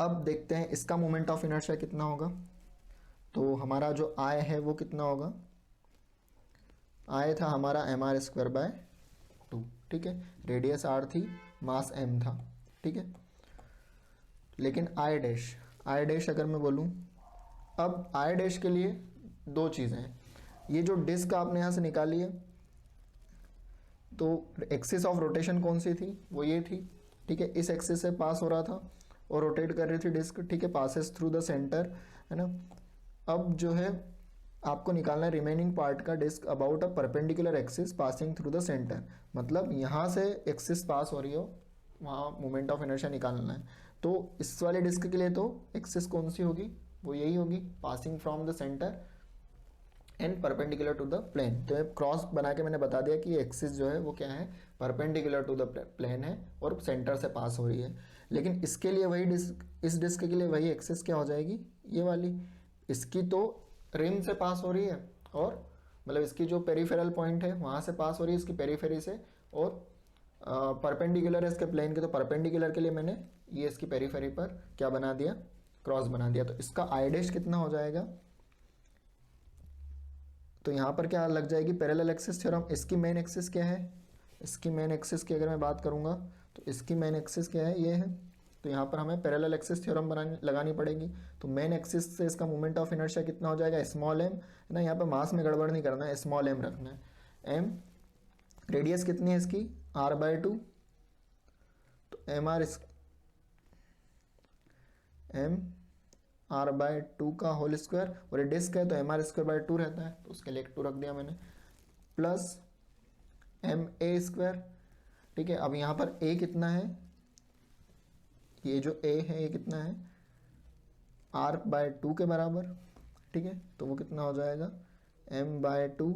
Speaker 1: अब देखते हैं इसका मोमेंट ऑफ इनर्शिया कितना होगा। तो हमारा जो आई है वो कितना होगा, आई था हमारा एम आर स्क्वायर बाय 2, ठीक है। रेडियस आर थी, मास एम था, ठीक है। लेकिन आई डैश अगर मैं बोलूँ, अब आई डैश के लिए दो चीज़ें हैं। ये जो डिस्क आपने यहाँ से निकाली है तो एक्सिस ऑफ रोटेशन कौन सी थी, वो ये थी, ठीक है। इस एक्सिस से पास हो रहा था और रोटेट कर रही थी डिस्क, ठीक है, पासेस थ्रू द सेंटर, है ना। अब जो है आपको निकालना है रिमेनिंग पार्ट का disc about a perpendicular axis passing through the centre, मतलब यहाँ से एक्सिस पास हो रही हो वहाँ मोमेंट ऑफ इनर्शिया निकालना है। तो इस वाले डिस्क के लिए तो एक्सिस कौन सी होगी, वो यही होगी, passing from the centre and perpendicular to the plane. तो क्रॉस बना के मैंने बता दिया कि एक्सिस जो है वो क्या है, परपेंडिकुलर टू द प्लेन है और सेंटर से पास हो रही है। लेकिन इसके लिए वही डिस्क, इस डिस्क के लिए वही एक्सिस क्या हो जाएगी, ये वाली, इसकी तो रिम से पास हो रही है और मतलब इसकी जो पेरिफेरल पॉइंट है वहाँ से पास हो रही है इसकी पेरीफेरी से, और परपेंडिकुलर है इसके प्लेन के, तो परपेंडिकुलर के लिए मैंने ये इसकी पेरीफेरी पर क्या बना दिया, क्रॉस बना दिया। तो इसका आई डैश कितना हो जाएगा, तो यहाँ पर क्या लग जाएगी, पैरेलल एक्सिस थ्योरम। इसकी मेन एक्सिस क्या है, इसकी मेन एक्सिस की अगर मैं बात करूँगा तो इसकी मेन एक्सिस क्या है, ये है। तो यहाँ पर हमें पैरेलल एक्सिस थ्योरम लगानी पड़ेगी। तो मेन एक्सिस से इसका मोमेंट ऑफ इनर्शिया कितना हो जाएगा, स्मॉल एम, है ना। यहाँ पर मास में गड़बड़ नहीं करना है, स्मॉल एम रखना है। एम रेडियस कितनी है इसकी, आर बाय 2, तो एम आर बाय 2 का होल स्क्वायर, और ये डिस्क है तो एम आर स्क्वायर बाय 2 रहता है, तो उसके लिए एक 2 रख दिया मैंने, प्लस एम ए स्क्वायर, ठीक है। अब यहाँ पर ए कितना है, ये जो ए है ये कितना है, आर बाय 2 के बराबर, ठीक है। तो वो कितना हो जाएगा, एम बाय 2,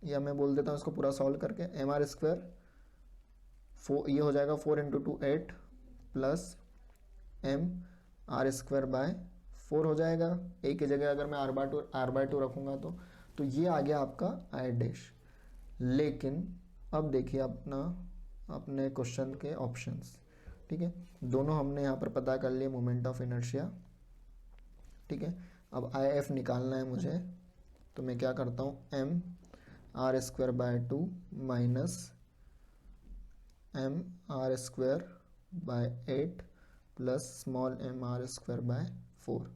Speaker 1: या मैं बोल देता हूँ इसको पूरा सॉल्व करके, एम आर स्क्वायर ये हो जाएगा 4 into 2 8 plus m r square by 4 हो जाएगा। ए की जगह अगर मैं आर बाय टू रखूँगा तो ये आ गया आपका आई डैश। लेकिन अब देखिए अपने क्वेश्चन के ऑप्शंस, ठीक है, दोनों हमने यहाँ पर पता कर लिए मोमेंट ऑफ इनर्शिया, ठीक है। अब आई एफ निकालना है मुझे, तो मैं क्या करता हूँ, m r square by 2 minus m r 8 plus small m r square by 4।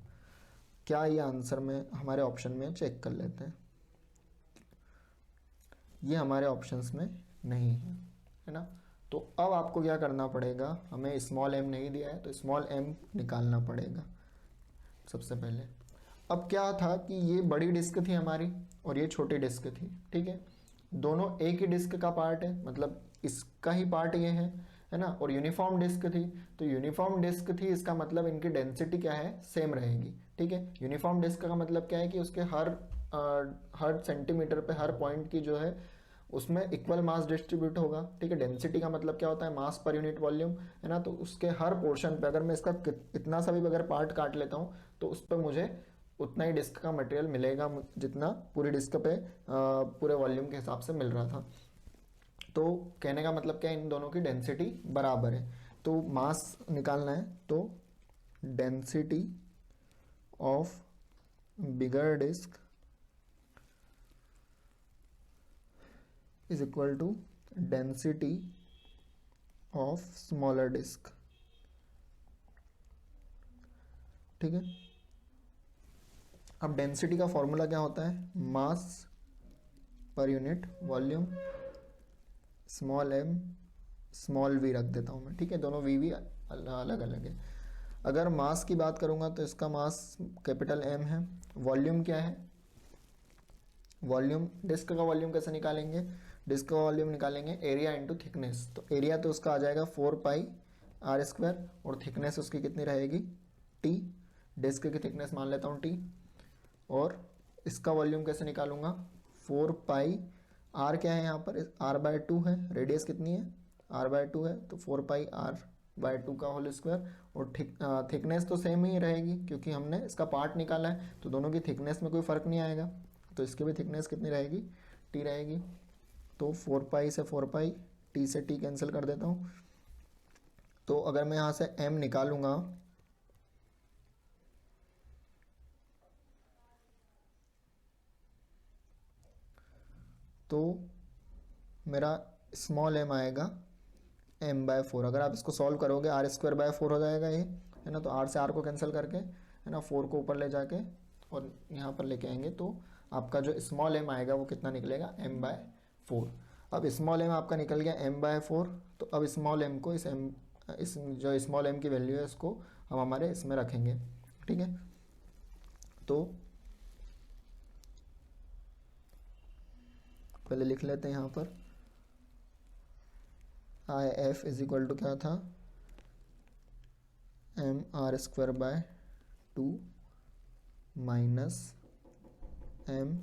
Speaker 1: क्या ये आंसर में हमारे ऑप्शन में चेक कर लेते हैं। ये हमारे ऑप्शंस में नहीं है ना। तो अब आपको क्या करना पड़ेगा, हमें स्मॉल m नहीं दिया है तो स्मॉल m निकालना पड़ेगा सबसे पहले। अब क्या था कि ये बड़ी डिस्क थी हमारी और ये छोटी डिस्क थी, ठीक है। दोनों एक ही डिस्क का पार्ट है, मतलब इसका ही पार्ट ये है ना। और यूनिफॉर्म डिस्क थी, तो यूनिफॉर्म डिस्क थी इसका मतलब इनकी डेंसिटी क्या है, सेम रहेगी, ठीक है। यूनिफॉर्म डिस्क का मतलब क्या है कि उसके हर सेंटीमीटर पे हर पॉइंट की जो है उसमें इक्वल मास डिस्ट्रीब्यूट होगा, ठीक है। डेंसिटी का मतलब क्या होता है, मास पर यूनिट वॉल्यूम, है ना। तो उसके हर पोर्शन पे अगर मैं इसका इतना सा भी अगर पार्ट काट लेता हूँ तो उस पर मुझे उतना ही डिस्क का मटेरियल मिलेगा जितना पूरी डिस्क पे पूरे वॉल्यूम के हिसाब से मिल रहा था। तो कहने का मतलब क्या है, इन दोनों की डेंसिटी बराबर है। तो मास निकालना है तो density of bigger disc is equal to density of smaller disc, ठीक है। अब डेंसिटी का फॉर्मूला क्या होता है, mass per unit volume, small m small v रख देता हूँ मैं, ठीक है। दोनों v अलग अलग है। अगर मास की बात करूँगा तो इसका मास कैपिटल M है। वॉल्यूम क्या है, वॉल्यूम डिस्क का वॉल्यूम कैसे निकालेंगे, डिस्क का वॉल्यूम निकालेंगे एरिया इंटू थिकनेस। तो एरिया तो उसका आ जाएगा 4πr² और थिकनेस उसकी कितनी रहेगी t। डिस्क की थिकनेस मान लेता हूँ t। और इसका वॉल्यूम कैसे निकालूंगा, 4π r क्या है यहाँ पर, r/2 है। रेडियस कितनी है, r/2 है, तो 4πr/2 का होल स्क्वायर। और थिकनेस तो सेम ही रहेगी क्योंकि हमने इसका पार्ट निकाला है, तो दोनों की थिकनेस में कोई फ़र्क नहीं आएगा। तो इसकी भी थिकनेस कितनी रहेगी, t रहेगी। तो 4π से 4π, t से t कैंसिल कर देता हूँ। तो अगर मैं यहाँ से m निकालूंगा तो मेरा स्मॉल m आएगा m/4। अगर आप इसको सॉल्व करोगे r²/4 हो जाएगा ये, है ना। तो r से r को कैंसिल करके, है ना, 4 को ऊपर ले जाके और यहाँ पर लेके आएंगे तो आपका जो स्मॉल m आएगा वो कितना निकलेगा, m/4। अब स्मॉल m आपका निकल गया m/4। तो अब स्मॉल m को इस जो स्मॉल m की वैल्यू है इसको हम हमारे इसमें रखेंगे, ठीक है। तो पहले लिख लेते हैं यहाँ पर IF इज इक्वल टू क्या था, mr²/2 minus m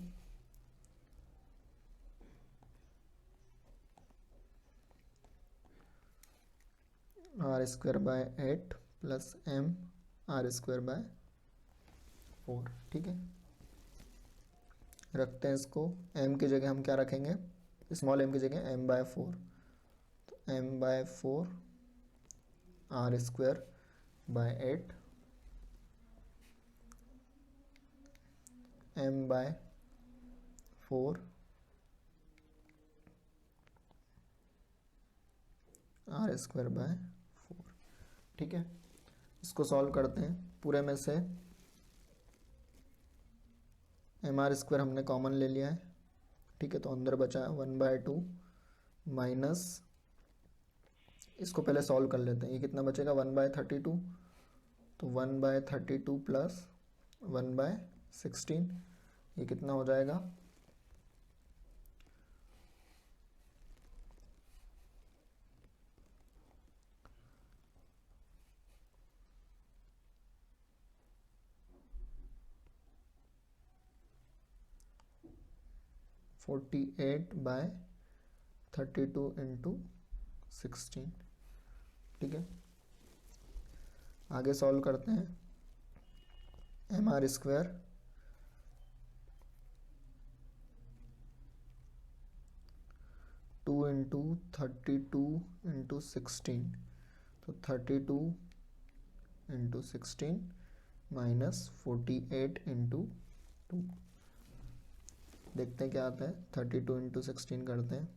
Speaker 1: r²/8 plus m r²/4, ठीक है। रखते हैं इसको, m की जगह हम क्या रखेंगे, स्मॉल m की जगह m/4। तो m/4 r²/8 m/4 r²/4, ठीक है। इसको सॉल्व करते हैं, पूरे में से mr² हमने कॉमन ले लिया है, ठीक है। तो अंदर बचा 1/2 माइनस, इसको पहले सॉल्व कर लेते हैं, ये कितना बचेगा 1/32। तो 1/32 प्लस 1/16 ये कितना हो जाएगा, 48/32 इंटू 16, ठीक है। आगे सॉल्व करते हैं, mr² 2 इंटू 32 इंटू 16, तो 32 इंटू 16 माइनस 48 इंटू 2। देखते हैं क्या आता है, 32 इंटू 16 करते हैं,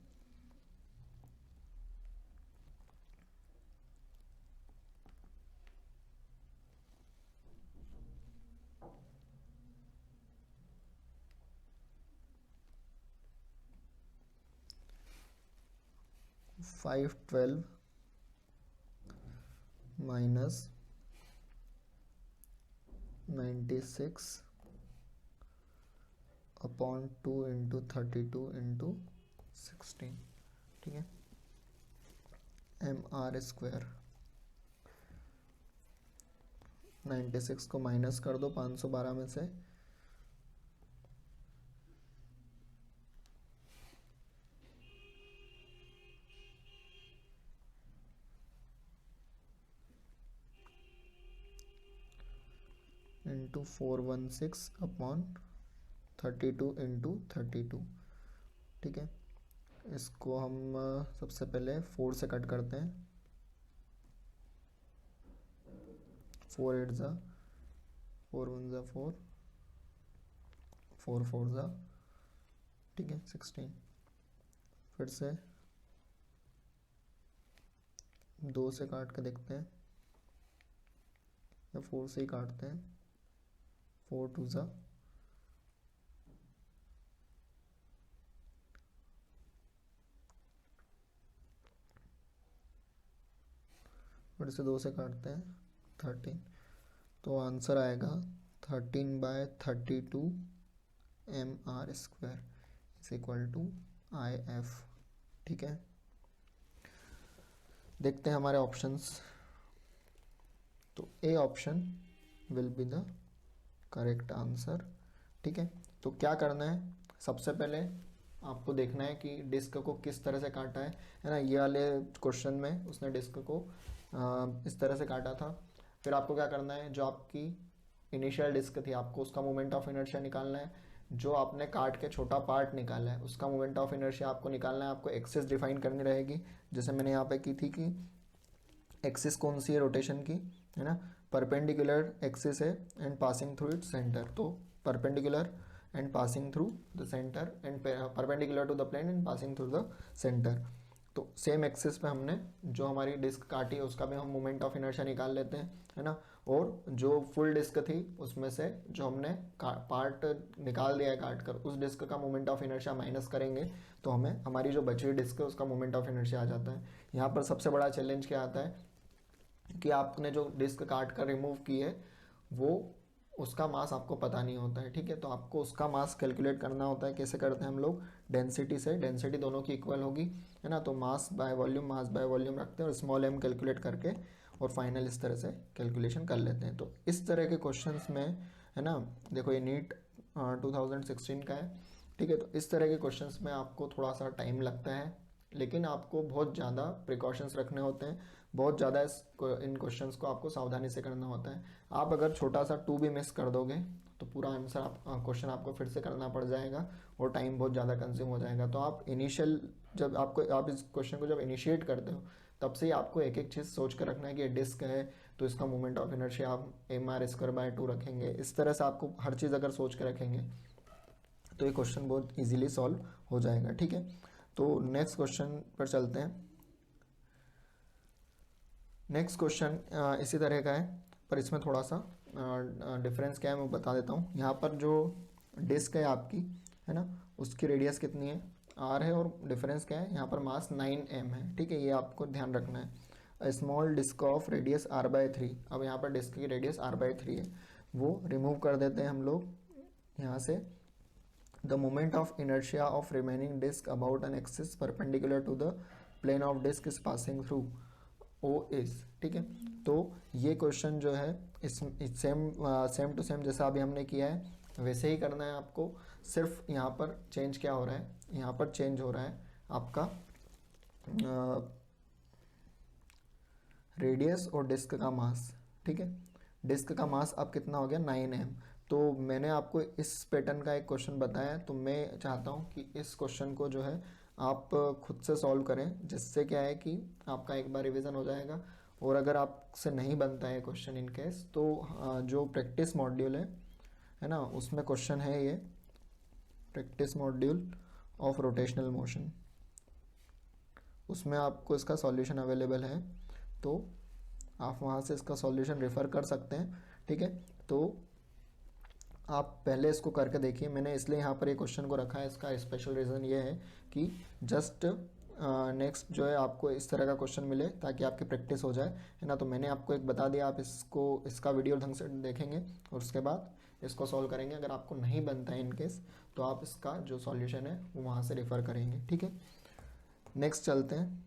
Speaker 1: 512 माइनस 96 अपॉन 2 इंटू 32 इंटू 16, ठीक है, mr²। 96 को माइनस कर दो 512 में से, इंटू 416 अपॉन 32 इंटू 32, ठीक है। इसको हम सबसे पहले 4 से कट करते हैं, 4 8 ज़ा 4 1 ज़ा 4, 4 4 ज़ा, ठीक है, 16। फिर से 2 से काट के देखते हैं, या 4 से ही काटते हैं, 4 2 ज़ा, फिर से 2 से काटते हैं, 13। तो आंसर आएगा 13/32 mr² is equal to IF, ठीक है। देखते हैं हमारे ऑप्शंस। तो A option will be the correct answer, ठीक है। तो क्या करना है, सबसे पहले आपको देखना है कि डिस्क को किस तरह से काटा है ना। ये वाले क्वेश्चन में उसने डिस्क को इस तरह से काटा था। फिर आपको क्या करना है, जो आपकी इनिशियल डिस्क थी आपको उसका मोमेंट ऑफ इनर्शिया निकालना है। जो आपने काट के छोटा पार्ट निकाला है उसका मोमेंट ऑफ इनर्शिया आपको निकालना है। आपको एक्सिस डिफाइन करनी रहेगी, जैसे मैंने यहाँ पे की थी कि एक्सिस कौन सी है रोटेशन की, है ना, परपेंडिकुलर एक्सिस है and passing through its centre. तो perpendicular and passing through the centre and perpendicular to the plane and passing through the centre. तो सेम एक्सिस पे हमने जो हमारी डिस्क काटी है उसका भी हम मोमेंट ऑफ इनर्शिया निकाल लेते हैं, है ना। और जो फुल डिस्क थी उसमें से जो हमने पार्ट निकाल दिया है काट कर, उस डिस्क का मोमेंट ऑफ इनर्शिया माइनस करेंगे तो हमें हमारी जो बची हुई डिस्क है उसका मोमेंट ऑफ इनर्शिया आ जाता है। यहाँ पर सबसे बड़ा चैलेंज क्या आता है कि आपने जो डिस्क काट कर रिमूव की है वो उसका मास आपको पता नहीं होता है, ठीक है। तो आपको उसका मास कैलकुलेट करना होता है। कैसे करते हैं हम लोग, डेंसिटी से, डेंसिटी दोनों की इक्वल होगी, है ना। तो मास बाय वॉल्यूम रखते हैं और स्मॉल m कैलकुलेट करके और फाइनल इस तरह से कैलकुलेशन कर लेते हैं। तो इस तरह के क्वेश्चंस में, है ना, देखो ये नीट 2016 का है, ठीक है। तो इस तरह के क्वेश्चंस में आपको थोड़ा सा टाइम लगता है, लेकिन आपको बहुत ज़्यादा प्रिकॉशंस रखने होते हैं, बहुत ज़्यादा इन क्वेश्चंस को आपको सावधानी से करना होता है। आप अगर छोटा सा 2 भी मिस कर दोगे तो पूरा आंसर क्वेश्चन आपको फिर से करना पड़ जाएगा और टाइम बहुत ज़्यादा कंज्यूम हो जाएगा। तो आप इनिशियल जब आप इस क्वेश्चन को जब इनिशिएट करते हो तब से ही आपको एक एक चीज़ सोच कर रखना है कि ये डिस्क है तो इसका मोमेंट ऑफ इनर्शिया आप mr² रखेंगे। इस तरह से आपको हर चीज़ अगर सोच के रखेंगे तो ये क्वेश्चन बहुत ईजिली सॉल्व हो जाएगा, ठीक है। तो नेक्स्ट क्वेश्चन पर चलते हैं। नेक्स्ट क्वेश्चन इसी तरह का है, पर इसमें थोड़ा सा डिफरेंस क्या है मैं बता देता हूँ। यहाँ पर जो डिस्क है आपकी, है ना, उसकी रेडियस कितनी है, r है, और डिफरेंस क्या है, यहाँ पर मास 9m है, ठीक है। ये आपको ध्यान रखना है। Small disc of radius r/3। अब यहाँ पर डिस्क की रेडियस r/3 है, वो रिमूव कर देते हैं हम लोग यहाँ से। The moment of inertia of remaining disk about an axis perpendicular to the plane of disk is passing through O is, ठीक है। तो ये क्वेश्चन जो है इस सेम टू सेम जैसा अभी हमने किया है वैसे ही करना है आपको। सिर्फ यहाँ पर चेंज क्या हो रहा है, यहाँ पर चेंज हो रहा है आपका रेडियस और डिस्क का मास, ठीक है। डिस्क का मास अब कितना हो गया, 9m। तो मैंने आपको इस पैटर्न का एक क्वेश्चन बताया, तो मैं चाहता हूँ कि इस क्वेश्चन को जो है आप खुद से सॉल्व करें, जिससे क्या है कि आपका एक बार रिवीजन हो जाएगा। और अगर आपसे नहीं बनता है क्वेश्चन इन केस, तो जो प्रैक्टिस मॉड्यूल है ना, उसमें क्वेश्चन है ये practice module of rotational motion, उसमें आपको इसका सॉल्यूशन अवेलेबल है, तो आप वहाँ से इसका सॉल्यूशन रेफ़र कर सकते हैं, ठीक है। तो आप पहले इसको करके देखिए। मैंने इसलिए यहाँ पर एक क्वेश्चन को रखा है, इसका स्पेशल रीज़न ये है कि जस्ट नेक्स्ट जो है आपको इस तरह का क्वेश्चन मिले ताकि आपकी प्रैक्टिस हो जाए, है ना। तो मैंने आपको एक बता दिया, आप इसका वीडियो ढंग से देखेंगे और उसके बाद इसको सॉल्व करेंगे। अगर आपको नहीं बनता है इन केस तो आप इसका जो सॉल्यूशन है वो वहाँ से रेफ़र करेंगे, ठीक है। नेक्स्ट चलते हैं।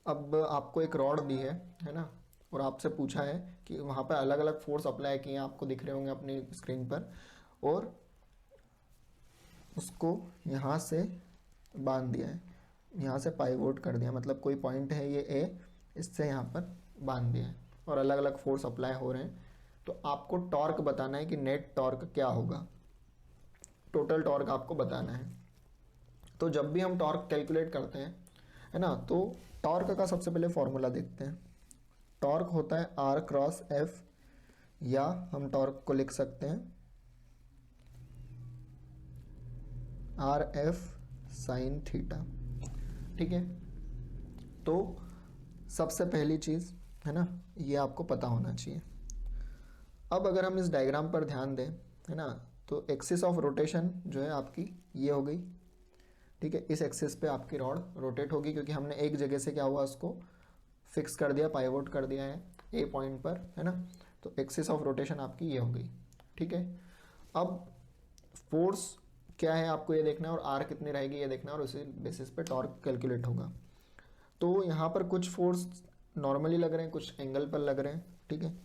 Speaker 1: अब आपको एक रॉड दी है ना, और आपसे पूछा है कि वहाँ पर अलग अलग फोर्स अप्लाई किए हैं, आपको दिख रहे होंगे अपनी स्क्रीन पर, और उसको यहाँ से बांध दिया है, यहाँ से पाइवोट कर दिया, मतलब कोई पॉइंट है ये ए, इससे यहाँ पर बांध दिया है और अलग अलग फोर्स अप्लाई हो रहे हैं। तो आपको टॉर्क बताना है कि नेट टॉर्क क्या होगा, टोटल टॉर्क आपको बताना है। तो जब भी हम टॉर्क कैलकुलेट करते हैं, है ना, तो टॉर्क का सबसे पहले फॉर्मूला देखते हैं। टॉर्क होता है आर क्रॉस एफ, या हम टॉर्क को लिख सकते हैं आर एफ साइन थीटा, ठीक है। तो सबसे पहली चीज़, है ना, ये आपको पता होना चाहिए। अब अगर हम इस डायग्राम पर ध्यान दें, है ना, तो एक्सिस ऑफ रोटेशन जो है आपकी ये हो गई, ठीक है। इस एक्सिस पे आपकी रॉड रोटेट होगी क्योंकि हमने एक जगह से क्या हुआ, उसको फिक्स कर दिया, पाइवोट कर दिया है ए पॉइंट पर, है ना। तो एक्सिस ऑफ रोटेशन आपकी ये हो गई, ठीक है। अब फोर्स क्या है आपको ये देखना है, और आर कितनी रहेगी ये देखना है, और उसी बेसिस पे टॉर्क कैलकुलेट होगा। तो यहाँ पर कुछ फोर्स नॉर्मली लग रहे हैं, कुछ एंगल पर लग रहे हैं, ठीक है।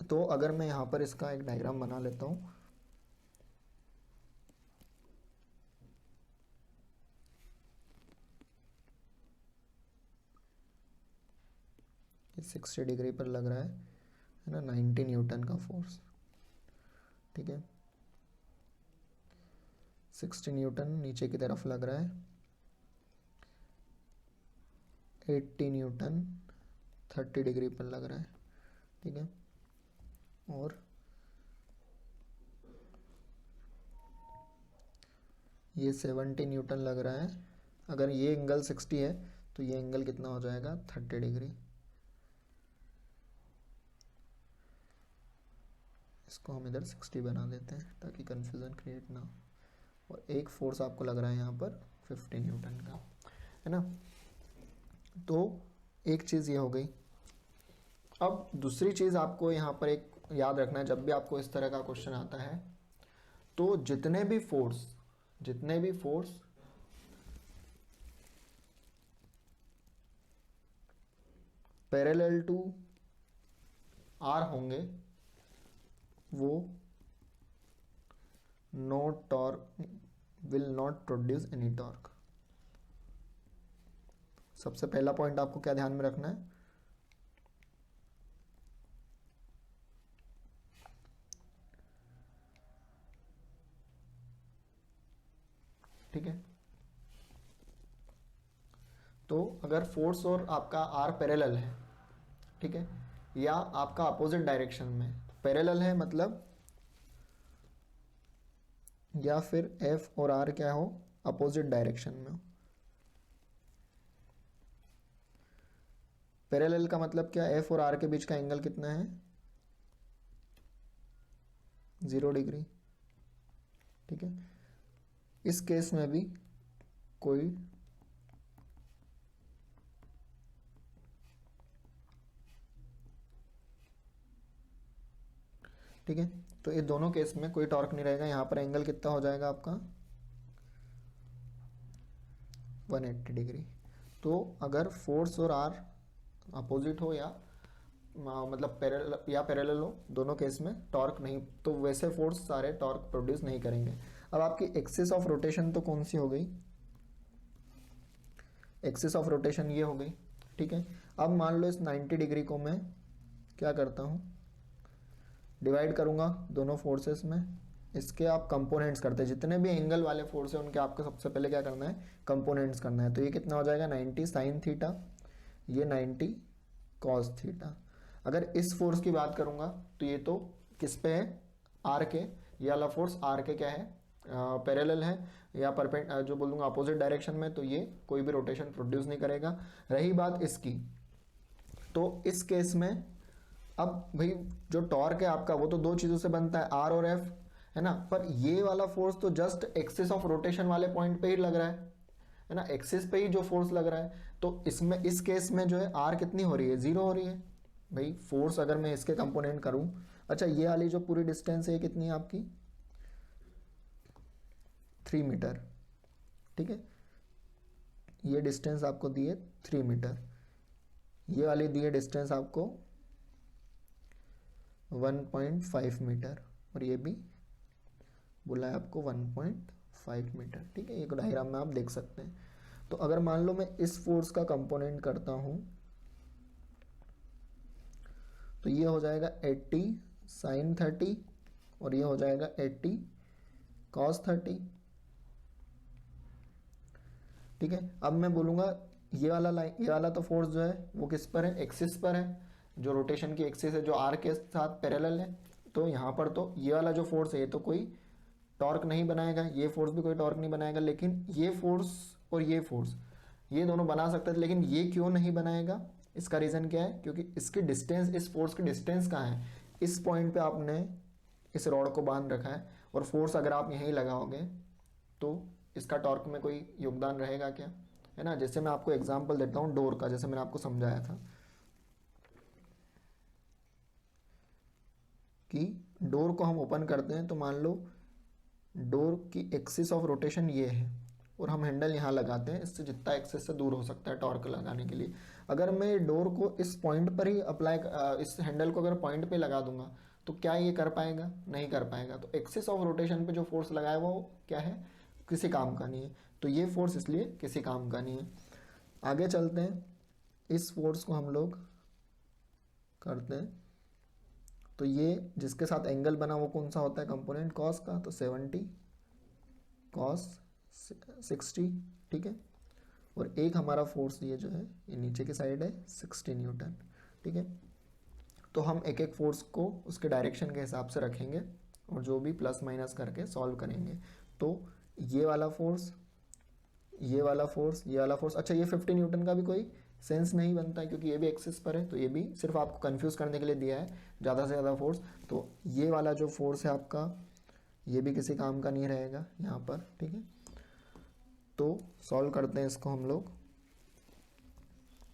Speaker 1: तो अगर मैं यहाँ पर इसका एक डायग्राम बना लेता हूँ, 60 डिग्री पर लग रहा है ना, 90 न्यूटन का फोर्स, ठीक है। 60 न्यूटन नीचे की तरफ लग रहा है, 80 न्यूटन 30 डिग्री पर लग रहा है, ठीक है। और ये 70 न्यूटन लग रहा है। अगर ये एंगल 60 है तो ये एंगल कितना हो जाएगा, 30 डिग्री। इसको हम इधर 60 बना देते हैं ताकि कन्फ्यूज़न क्रिएट ना हो। और एक फोर्स आपको लग रहा है यहाँ पर 50 न्यूटन का, है ना। तो एक चीज़ ये हो गई। अब दूसरी चीज़ आपको यहाँ पर एक याद रखना है, जब भी आपको इस तरह का क्वेश्चन आता है तो जितने भी फोर्स पैरेलल टू आर होंगे वो will not produce any torque. सबसे पहला पॉइंट आपको क्या ध्यान में रखना है, ठीक है। तो अगर फोर्स और आपका आर पैरेलल है, ठीक है, या आपका अपोजिट डायरेक्शन में, पैरेलल है मतलब, या फिर एफ और आर क्या हो, अपोजिट डायरेक्शन में हो। पैरेलल का मतलब क्या, एफ और आर के बीच का एंगल कितना है, 0 डिग्री, ठीक है। इस केस में भी कोई ठीक है, तो ये दोनों केस में कोई टॉर्क नहीं रहेगा। यहाँ पर एंगल कितना हो जाएगा आपका, 180 डिग्री। तो अगर फोर्स और आर अपोजिट हो या मतलब पैरेलल हो, दोनों केस में टॉर्क नहीं, तो वैसे फोर्स सारे टॉर्क प्रोड्यूस नहीं करेंगे। अब आपकी एक्सिस ऑफ रोटेशन तो कौन सी हो गई, एक्सिस ऑफ रोटेशन ये हो गई, ठीक है। अब मान लो इस 90 डिग्री को मैं क्या करता हूँ, डिवाइड करूँगा दोनों फोर्सेस में, इसके आप कंपोनेंट्स करते हैं, जितने भी एंगल वाले फोर्स है उनके आपको सबसे पहले क्या करना है, कंपोनेंट्स करना है। तो ये कितना हो जाएगा, 90 साइन थीटा, ये 90 कॉस थीटा। अगर इस फोर्स की बात करूँगा तो ये तो किस पे है, आर के, ये वाला फोर्स आर के क्या है, पैरेलल है, या जो बोलूँगा अपोजिट डायरेक्शन में, तो ये कोई भी रोटेशन प्रोड्यूस नहीं करेगा। रही बात इसकी, तो इस केस में अब भाई जो टॉर्क है आपका वो तो दो चीज़ों से बनता है, आर और एफ, है ना। पर ये वाला फोर्स तो जस्ट एक्सिस ऑफ रोटेशन वाले पॉइंट पे ही लग रहा है ना, एक्सिस पे ही जो फोर्स लग रहा है। तो इसमें इस केस में जो है आर कितनी हो रही है, 0 हो रही है भाई। फोर्स अगर मैं इसके कंपोनेंट करूं, अच्छा ये वाली जो पूरी डिस्टेंस है ये कितनी है आपकी, 3 मीटर, ठीक है। ये डिस्टेंस आपको दी है 3 मीटर, ये वाली दी है डिस्टेंस आपको 1.5 मीटर, और ये भी बोला है आपको 1.5 मीटर, ठीक है। ये डायग्राम में आप देख सकते हैं। तो अगर मान लो मैं इस फोर्स का कंपोनेंट करता हूं, तो ये हो जाएगा 80 साइन 30, और ये हो जाएगा 80 कॉस 30, ठीक है। अब मैं बोलूँगा ये वाला लाइन, ये वाला तो फोर्स जो है वो किस पर है, एक्सिस पर है, जो रोटेशन की एक्सिस है, जो आर के साथ पैरेलल है। तो यहाँ पर तो ये वाला जो फोर्स है ये तो कोई टॉर्क नहीं बनाएगा, ये फोर्स भी कोई टॉर्क नहीं बनाएगा, लेकिन ये फोर्स और ये फोर्स ये दोनों बना सकते थे, लेकिन ये क्यों नहीं बनाएगा, इसका रीज़न क्या है, क्योंकि इसकी डिस्टेंस, इस फोर्स की डिस्टेंस कहाँ है, इस पॉइंट पे आपने इस रॉड को बांध रखा है, और फोर्स अगर आप यहीं लगाओगे तो इसका टॉर्क में कोई योगदान रहेगा क्या, है ना। जैसे मैं आपको एग्जांपल देता हूँ डोर का, जैसे मैंने आपको समझाया था कि डोर को हम ओपन करते हैं, तो मान लो डोर की एक्सिस ऑफ रोटेशन ये है, और हम हैंडल यहाँ लगाते हैं, इससे जितना एक्सिस से दूर हो सकता है टॉर्क लगाने के लिए। अगर मैं डोर को इस पॉइंट पर ही अप्लाई, इस हैंडल को अगर पॉइंट पे लगा दूंगा, तो क्या ये कर पाएगा, नहीं कर पाएगा। तो एक्सिस ऑफ रोटेशन पे जो फोर्स लगाया वो क्या है, किसी काम का नहीं है। तो ये फोर्स इसलिए किसी काम का नहीं है। आगे चलते हैं, इस फोर्स को हम लोग करते हैं, तो ये जिसके साथ एंगल बना वो कौन सा होता है कंपोनेंट, कॉस का, तो 70 कॉस 60, ठीक है। और एक हमारा फोर्स ये जो है ये नीचे की साइड है 60 न्यूटन, ठीक है। तो हम एक एक फोर्स को उसके डायरेक्शन के हिसाब से रखेंगे, और जो भी प्लस माइनस करके सॉल्व करेंगे। तो ये वाला फोर्स, ये वाला फोर्स, ये वाला फोर्स, अच्छा ये 50 न्यूटन का भी कोई सेंस नहीं बनता है, क्योंकि ये भी एक्सिस पर है, तो ये भी सिर्फ आपको कंफ्यूज करने के लिए दिया है ज़्यादा से ज़्यादा फोर्स। तो ये वाला जो फोर्स है आपका, ये भी किसी काम का नहीं रहेगा यहाँ पर, ठीक है। तो सॉल्व करते हैं इसको हम लोग।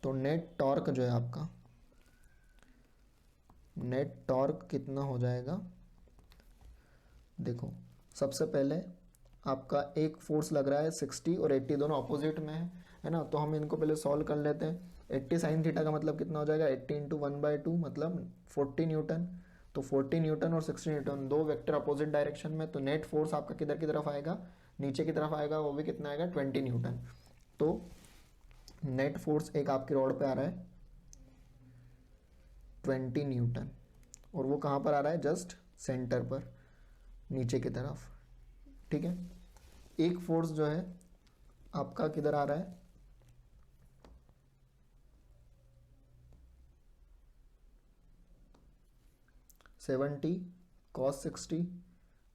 Speaker 1: तो नेट टॉर्क जो है आपका, नेट टॉर्क कितना हो जाएगा, देखो सबसे पहले आपका एक फोर्स लग रहा है 60 और 80 दोनों अपोजिट में है ना। तो हम इनको पहले सॉल्व कर लेते हैं। 80 साइन थीटा का मतलब कितना हो जाएगा, 80 इंटू 1/2 मतलब 40 न्यूटन। तो 40 न्यूटन और 60 न्यूटन दो वेक्टर अपोजिट डायरेक्शन में, तो नेट फोर्स आपका किधर की तरफ आएगा, नीचे की तरफ आएगा, वो भी कितना आएगा 20 न्यूटन। तो नेट फोर्स एक आपकी रॉड पे आ रहा है 20 न्यूटन, और वो कहाँ पर आ रहा है, जस्ट सेंटर पर नीचे की तरफ, ठीक है। एक फोर्स जो है आपका किधर आ रहा है, सेवेंटी कॉस 60,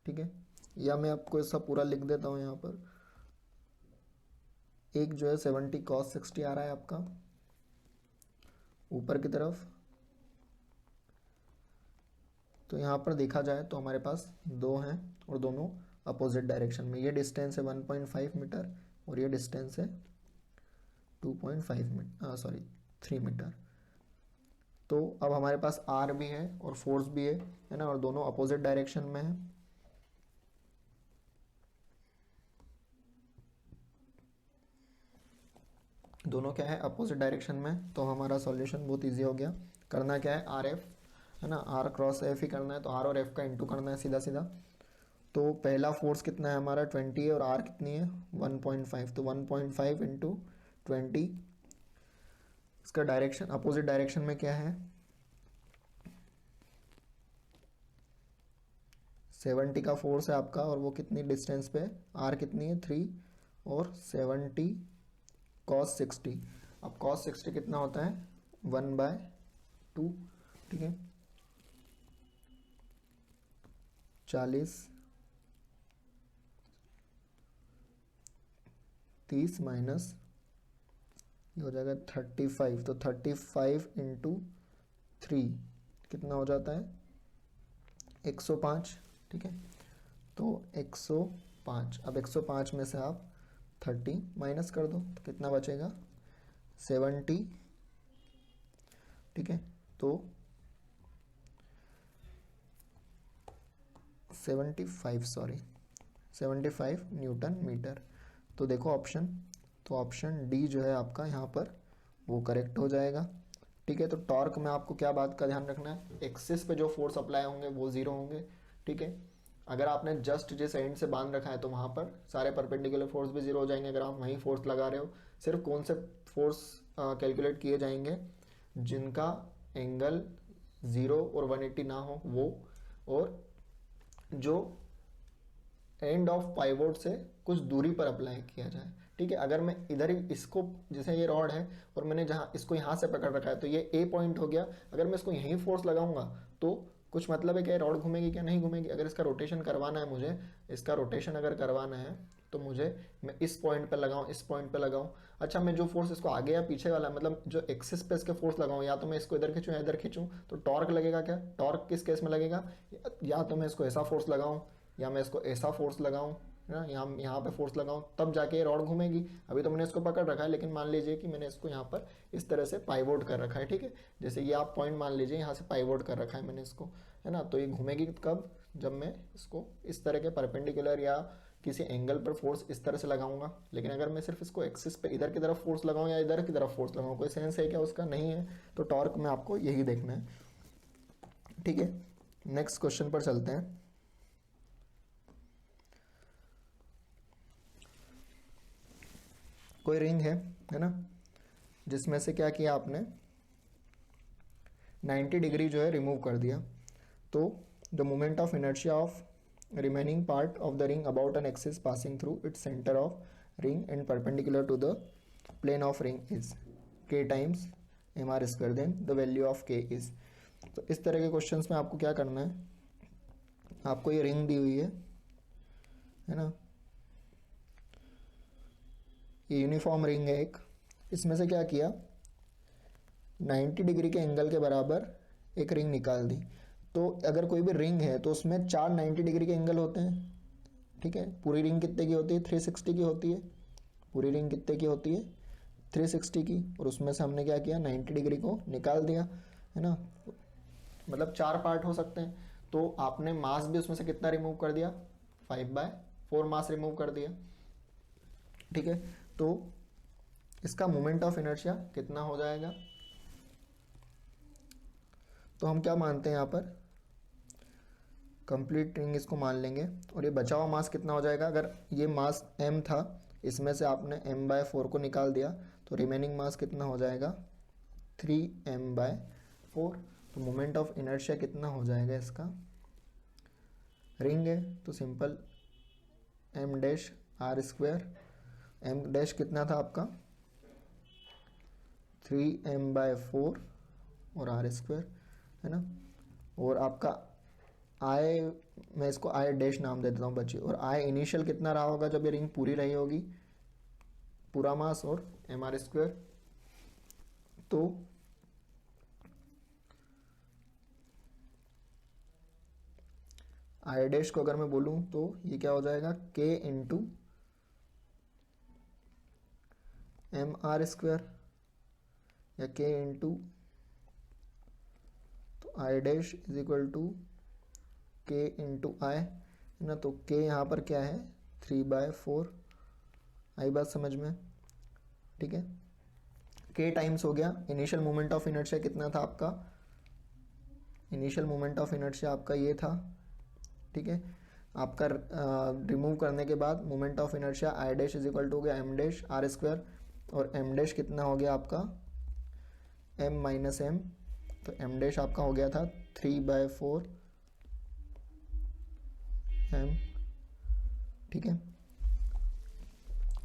Speaker 1: ठीक है। या मैं आपको ऐसा पूरा लिख देता हूँ यहाँ पर, एक जो है 70 कॉस 60 आ रहा है आपका ऊपर की तरफ। तो यहाँ पर देखा जाए तो हमारे पास दो हैं, और दोनों अपोजिट डायरेक्शन में। ये डिस्टेंस है 1.5 मीटर, और ये डिस्टेंस है 2.5 मीटर, सॉरी 3 मीटर। तो अब हमारे पास आर भी है और फोर्स भी है ना, और दोनों अपोजिट डायरेक्शन में है। दोनों क्या है, अपोजिट डायरेक्शन में। तो हमारा सॉल्यूशन बहुत इजी हो गया। करना क्या है, आर एफ है ना, आर क्रॉस एफ ही करना है, तो आर और एफ का इंटू करना है सीधा सीधा। तो पहला फोर्स कितना है हमारा 20 है, और आर कितनी है 1.5, तो 1.5 इंटू 20। इसका डायरेक्शन अपोजिट डायरेक्शन में क्या है, 70 का फोर्स है आपका, और वो कितनी डिस्टेंस पे, आर कितनी है 3, और 70 कॉस 60। अब कॉस 60 कितना होता है 1/2, ठीक है। 40 30 माइनस ये हो जाएगा 35, तो 35 इंटू 3 कितना हो जाता है 105, ठीक है। तो 105। अब 105 में से आप 30 माइनस कर दो तो कितना बचेगा 70, ठीक है। तो 75 न्यूटन मीटर। तो देखो ऑप्शन, तो ऑप्शन डी जो है आपका यहाँ पर वो करेक्ट हो जाएगा, ठीक है। तो टॉर्क में आपको क्या बात का ध्यान रखना है, एक्सिस पे जो फोर्स अप्लाई होंगे वो जीरो होंगे, ठीक है। अगर आपने जस्ट जिस एंड से बांध रखा है तो वहाँ पर सारे परपेंडिकुलर फोर्स भी जीरो हो जाएंगे। अगर आप वहीं फोर्स लगा रहे हो, सिर्फ कौन से फोर्स कैलकुलेट किए जाएंगे, जिनका एंगल 0 और 180 ना हो वो, और जो एंड ऑफ पाइवोट से कुछ दूरी पर अप्लाई किया जाए, ठीक है। अगर मैं इधर ही इसको, जैसे ये रॉड है और मैंने जहाँ इसको यहाँ से पकड़ रखा है तो ये ए पॉइंट हो गया, अगर मैं इसको यहीं फोर्स लगाऊंगा तो कुछ मतलब है कि रॉड घूमेगी क्या, नहीं घूमेगी। अगर इसका रोटेशन करवाना है मुझे, इसका रोटेशन अगर करवाना है तो मुझे, मैं इस पॉइंट पे लगाऊं, इस पॉइंट पे लगाऊं। अच्छा, मैं जो फोर्स इसको आगे या पीछे वाला, मतलब जो एक्सिस पे इसके फोर्स लगाऊं, या तो मैं इसको इधर खींचूं या इधर खींचूं, तो टॉर्क लगेगा क्या, टॉर्क किस केस में लगेगा, या तो मैं इसको ऐसा फोर्स लगाऊं या मैं इसको ऐसा फोर्स लगाऊं, है ना, यहाँ पे फोर्स लगाऊं, तब जाके ये रॉड घूमेगी। अभी तो मैंने इसको पकड़ रखा है, लेकिन मान लीजिए कि मैंने इसको यहाँ पर इस तरह से पाइवोट कर रखा है, ठीक है। जैसे ये आप पॉइंट मान लीजिए, यहाँ से पाइवोट कर रखा है मैंने इसको, है ना। तो ये घूमेगी कब, जब मैं इसको इस तरह के परपेंडिकुलर या किसी एंगल पर फोर्स इस तरह से लगाऊंगा। लेकिन अगर मैं सिर्फ इसको एक्सिस पे इधर की तरफ फोर्स लगाऊं या इधर की तरफ फोर्स लगाऊं, कोई सेंस है क्या उसका, नहीं है। तो टॉर्क में आपको यही देखना है, ठीक है। नेक्स्ट क्वेश्चन पर चलते हैं। कोई रिंग है ना, जिसमें से क्या किया आपने 90 डिग्री जो है रिमूव कर दिया, तो the moment of inertia of remaining part of the ring about an axis passing through its center of ring and perpendicular to the plane of ring is k times mr square, then the value of k is। तो इस तरह के क्वेश्चंस में आपको क्या करना है, आपको ये रिंग दी हुई है ना, ये यूनिफॉर्म रिंग है एक, इसमें से क्या किया 90 डिग्री के एंगल के बराबर एक रिंग निकाल दी। तो अगर कोई भी रिंग है तो उसमें 4 90 डिग्री के एंगल होते हैं, ठीक है। पूरी रिंग कितने की होती है, 360 की होती है। पूरी रिंग कितने की होती है, 360 की, और उसमें से हमने क्या किया 90 डिग्री को निकाल दिया, है ना। मतलब 4 पार्ट हो सकते हैं, तो आपने मास भी उसमें से कितना रिमूव कर दिया, 5/4 मास रिमूव कर दिया, ठीक है। तो इसका मोमेंट ऑफ इनर्शिया कितना हो जाएगा, तो हम क्या मानते हैं यहाँ पर, कंप्लीट रिंग इसको मान लेंगे, और ये बचा हुआ मास कितना हो जाएगा, अगर ये मास m था, इसमें से आपने m/4 को निकाल दिया, तो रिमेनिंग मास कितना हो जाएगा 3m/4। तो मोमेंट ऑफ इनर्शिया कितना हो जाएगा इसका, रिंग है तो सिंपल m-r², m- कितना था आपका 3m/4 और r², है ना। और आपका आई, मैं इसको आई डैश नाम दे देता हूँ बच्चे, और आई इनिशियल कितना रहा होगा जब ये रिंग पूरी रही होगी, पूरा मास और mr²। तो आई डैश को अगर मैं बोलूँ तो ये क्या हो जाएगा k इंटू mr² या k इंटू, तो I dash is equal to k into I, है ना। तो k यहाँ पर क्या है 3/4, आई बात समझ में, ठीक है। k टाइम्स हो गया इनिशियल मोमेंट ऑफ इनर्शिया, कितना था आपका, इनिशियल मोमेंट ऑफ इनर्शिया आपका ये था, ठीक है। आपका रिमूव करने के बाद moment of inertia I dash is equal to हो गया m-r², और m- कितना हो गया आपका m-m, तो m- आपका हो गया था 3/4 m, ठीक है।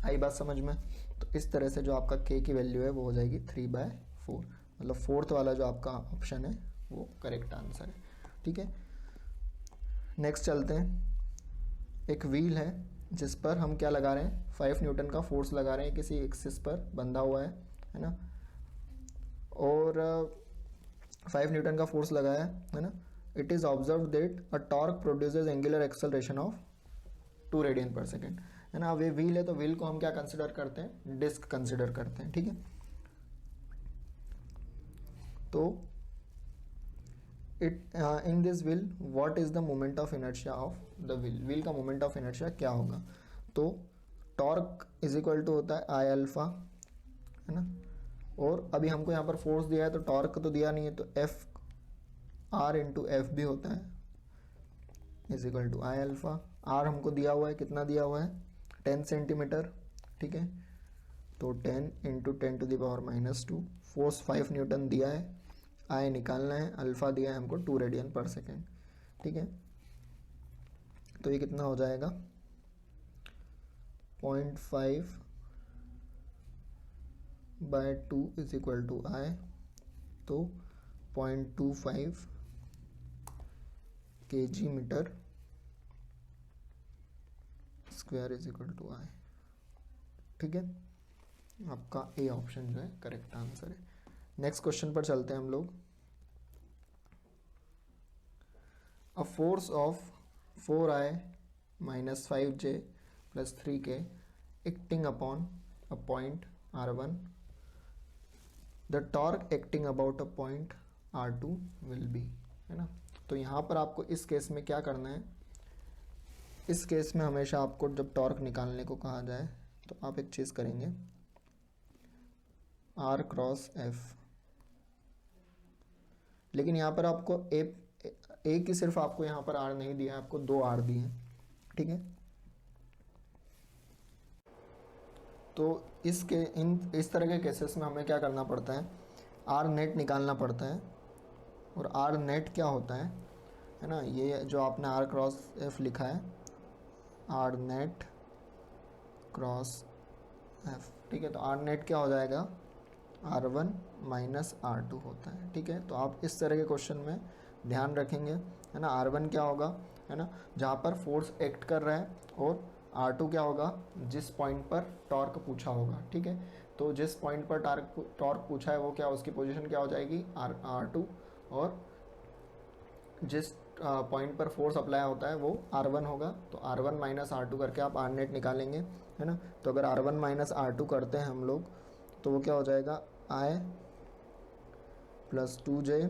Speaker 1: आई बात समझ में। तो इस तरह से जो आपका k की वैल्यू है वो हो जाएगी 3/4, मतलब फोर्थ वाला जो आपका ऑप्शन है वो करेक्ट आंसर है, ठीक है। नेक्स्ट चलते हैं। एक व्हील है जिस पर हम क्या लगा रहे हैं, 5 न्यूटन का फोर्स लगा रहे हैं, किसी एक्सिस पर बंधा हुआ है ना, और 5 न्यूटन का फोर्स लगाया है ना। It is observe that a torque produces angular acceleration of 2 radian per second, है ना। अब ये व्हील है तो व्हील को हम क्या कंसिडर करते हैं, डिस्क कंसिडर करते हैं, ठीक है। तो in this wheel what is the moment of inertia of the wheel, wheel का मोमेंट ऑफ इनर्शिया क्या होगा। तो टॉर्क इज इक्वल टू होता है आई अल्फा, है ना। और अभी हमको यहाँ पर फोर्स दिया है तो टॉर्क तो दिया नहीं है, तो एफ आर इंटू एफ भी होता है is equal to I alpha. R हमको दिया हुआ है, कितना दिया हुआ है 10 सेंटीमीटर, ठीक है। तो 10 into 10 to the power -2, force 5 newton दिया है, आई निकालना है, अल्फा दिया है हमको 2 रेडियन पर सेकेंड, ठीक है। तो ये कितना हो जाएगा 0.5 by 2 is equal to I, तो 0.25 kg metre square is equal to I, ठीक है। आपका ए ऑप्शन जो है करेक्ट आंसर है। नेक्स्ट क्वेश्चन पर चलते हैं हम लोग। A force of 4i minus 5j plus 3k acting upon a point r1, the torque acting about a point r2 will be, है ना। तो यहाँ पर आपको इस केस में क्या करना है, इस केस में हमेशा आपको जब टॉर्क निकालने को कहा जाए तो आप एक चीज़ करेंगे, r क्रॉस f। लेकिन यहाँ पर आपको एक ही सिर्फ आपको यहाँ पर r नहीं दिया है, आपको 2 r दिए हैं, ठीक है। तो इस तरह के केसेस में हमें क्या करना पड़ता है, r नेट निकालना पड़ता है। और r नेट क्या होता है ना, ये जो आपने r क्रॉस f लिखा है, r नेट क्रॉस f, ठीक है। तो r नेट क्या हो जाएगा, r1 माइनस r2 होता है, ठीक है। तो आप इस तरह के क्वेश्चन में ध्यान रखेंगे, है ना। r1 क्या होगा, है ना, जहाँ पर फोर्स एक्ट कर रहा है, और r2 क्या होगा, जिस पॉइंट पर टॉर्क पूछा होगा, ठीक है। तो जिस पॉइंट पर टॉर्क पूछा है वो क्या, उसकी पोजीशन क्या हो जाएगी r2, और जिस पॉइंट पर फोर्स अप्लाई होता है वो r1 होगा। तो r1 माइनस r2 करके आप r नेट निकालेंगे, है ना। तो अगर r1 माइनस r2 करते हैं हम लोग तो वो क्या हो जाएगा, i plus 2j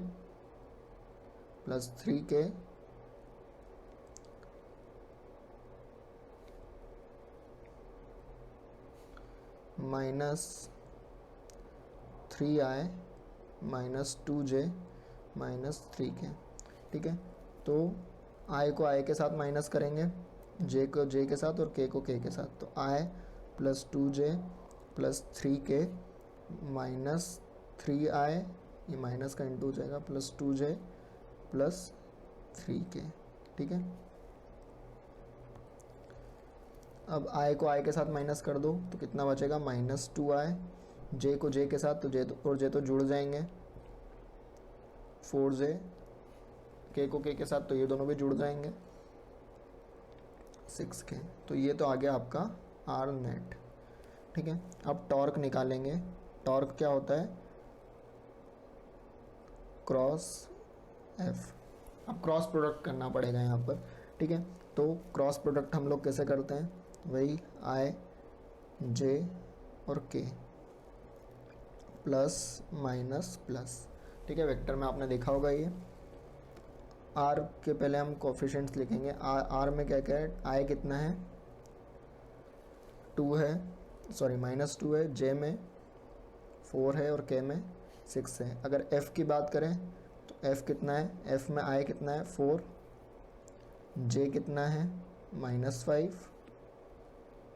Speaker 1: plus 3k minus 3i minus 2j minus 3k, ठीक है। तो i को i के साथ माइनस करेंगे, j को j के साथ और k को k के साथ। तो i plus 2j plus 3k minus 3i, ये माइनस का इंटू हो जाएगा, प्लस 2j प्लस 3k, ठीक है। अब i को i के साथ माइनस कर दो तो कितना बचेगा, माइनस 2i, j को j के साथ तो j और j तो जुड़ जाएंगे, 4j, k को k के साथ तो ये दोनों भी जुड़ जाएंगे, 6k। तो ये तो आ गया आपका r नेट, ठीक है। अब टॉर्क निकालेंगे, टॉर्क क्या होता है, क्रॉस f। अब क्रॉस प्रोडक्ट करना पड़ेगा यहाँ पर, ठीक है। तो क्रॉस प्रोडक्ट हम लोग कैसे करते हैं, वही i j और k प्लस माइनस प्लस, ठीक है। वेक्टर में आपने देखा होगा ये r के पहले हम कोफिशिएंट्स लिखेंगे, r में क्या क्या है, i कितना है 2 है, सॉरी -2 है, j में 4 है और k में 6 है। अगर f की बात करें तो f कितना है, f में i कितना है 4, j कितना है -5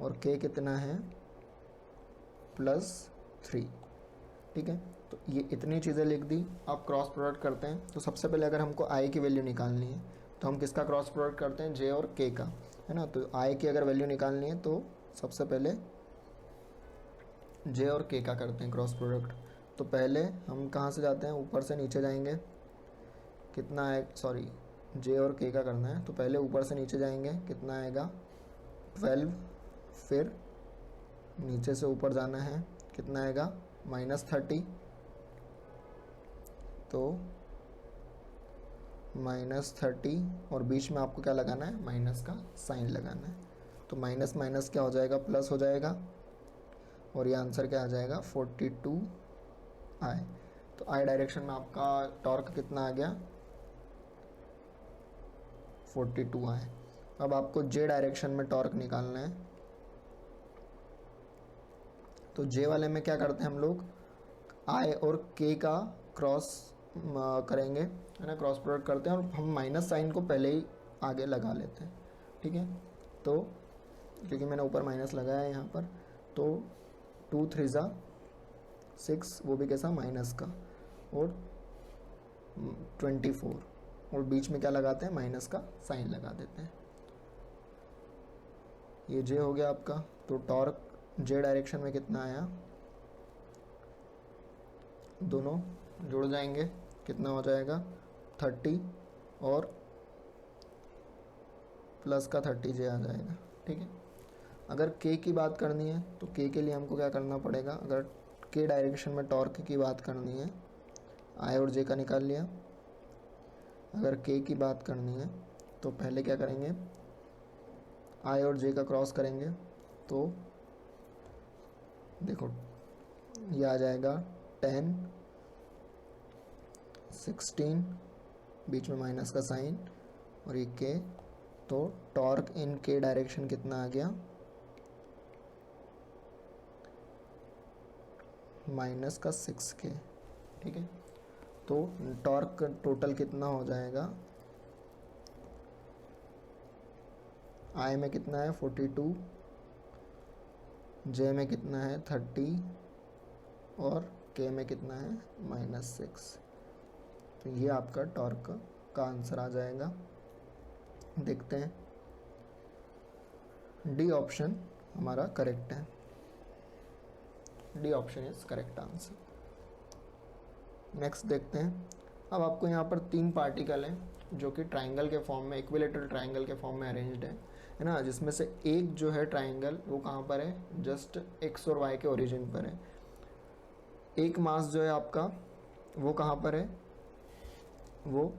Speaker 1: और k कितना है +3, ठीक है। तो ये इतनी चीज़ें लिख दी। आप क्रॉस प्रोडक्ट करते हैं तो सबसे पहले अगर हमको i की वैल्यू निकालनी है तो हम किसका क्रॉस प्रोडक्ट करते हैं, j और k का, है ना। तो i की अगर वैल्यू निकालनी है तो सबसे पहले j और k का करते हैं क्रॉस प्रोडक्ट। तो पहले हम कहाँ से जाते हैं, ऊपर से नीचे जाएंगे, कितना है, सॉरी j और k का करना है तो पहले ऊपर से नीचे जाएंगे, कितना आएगा 12, फिर नीचे से ऊपर जाना है, कितना आएगा -30, तो -30 और बीच में आपको क्या लगाना है, माइनस का साइन लगाना है, तो माइनस माइनस क्या हो जाएगा, प्लस हो जाएगा, और ये आंसर क्या आ जाएगा 42 आई। तो आई डायरेक्शन में आपका टॉर्क कितना आ गया 42 आई। अब आपको जे डायरेक्शन में टॉर्क निकालना है। तो जे वाले में क्या करते हैं हम लोग, आई और के का क्रॉस करेंगे, है ना, क्रॉस प्रोडक्ट करते हैं और हम माइनस साइन को पहले ही आगे लगा लेते हैं, ठीक है। तो क्योंकि मैंने ऊपर माइनस लगाया है यहाँ पर, तो 2 3 ज़ा 6, वो भी कैसा माइनस का, और 24, और बीच में क्या लगाते हैं, माइनस का साइन लगा देते हैं। ये जे हो गया आपका। तो टॉर्क जे डायरेक्शन में कितना आया, दोनों जुड़ जाएंगे, कितना हो जाएगा 30 और प्लस का 30 जे आ जाएगा, ठीक है। अगर के की बात करनी है तो के के लिए हमको क्या करना पड़ेगा, अगर के डायरेक्शन में टॉर्क की बात करनी है, आई और जे का निकाल लिया। अगर के की बात करनी है तो पहले क्या करेंगे, आई और जे का क्रॉस करेंगे, तो देखो ये आ जाएगा 10 16, बीच में माइनस का साइन, और ये के। तो टॉर्क इन के डायरेक्शन कितना आ गया, माइनस का 6K, ठीक है। तो टॉर्क टोटल कितना हो जाएगा, आई में कितना है 42, जे में कितना है 30, और के में कितना है -6। तो ये आपका टॉर्क का आंसर आ जाएगा। देखते हैं, डी ऑप्शन हमारा करेक्ट है। D option is correct answer. Next देखते हैं। अब आपको यहाँ पर 3 पार्टिकल हैं जो कि ट्राइंगल के फॉर्म में, इक्विलेटरल ट्राइंगल के फॉर्म में अरेंज्ड है ना, जिसमें से एक जो है ट्राइंगल वो कहाँ पर है, जस्ट एक्स और वाई के ओरिजिन पर है। एक मास जो है आपका वो कहाँ पर है, वो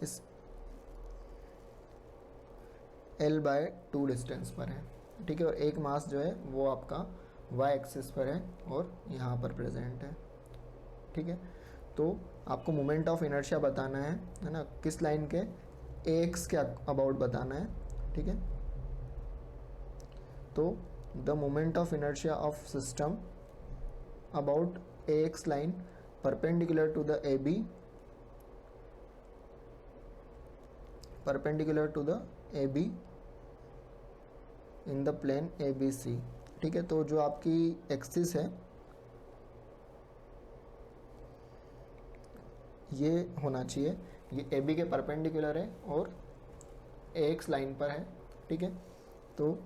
Speaker 1: इस L/2 डिस्टेंस पर है, ठीक है। और एक मास जो है वो आपका y एक्सिस पर है और यहाँ पर प्रेजेंट है, ठीक है। तो आपको मोमेंट ऑफ इनर्शिया बताना है ना, किस लाइन के, ax के अबाउट बताना है, ठीक है। तो the moment of inertia of system about ax line perpendicular to the AB, perpendicular to the AB in the plane ABC, ठीक है। तो जो आपकी एक्सिस है ये होना चाहिए, ये AB के परपेंडिकुलर है और AX लाइन पर है, ठीक है। तो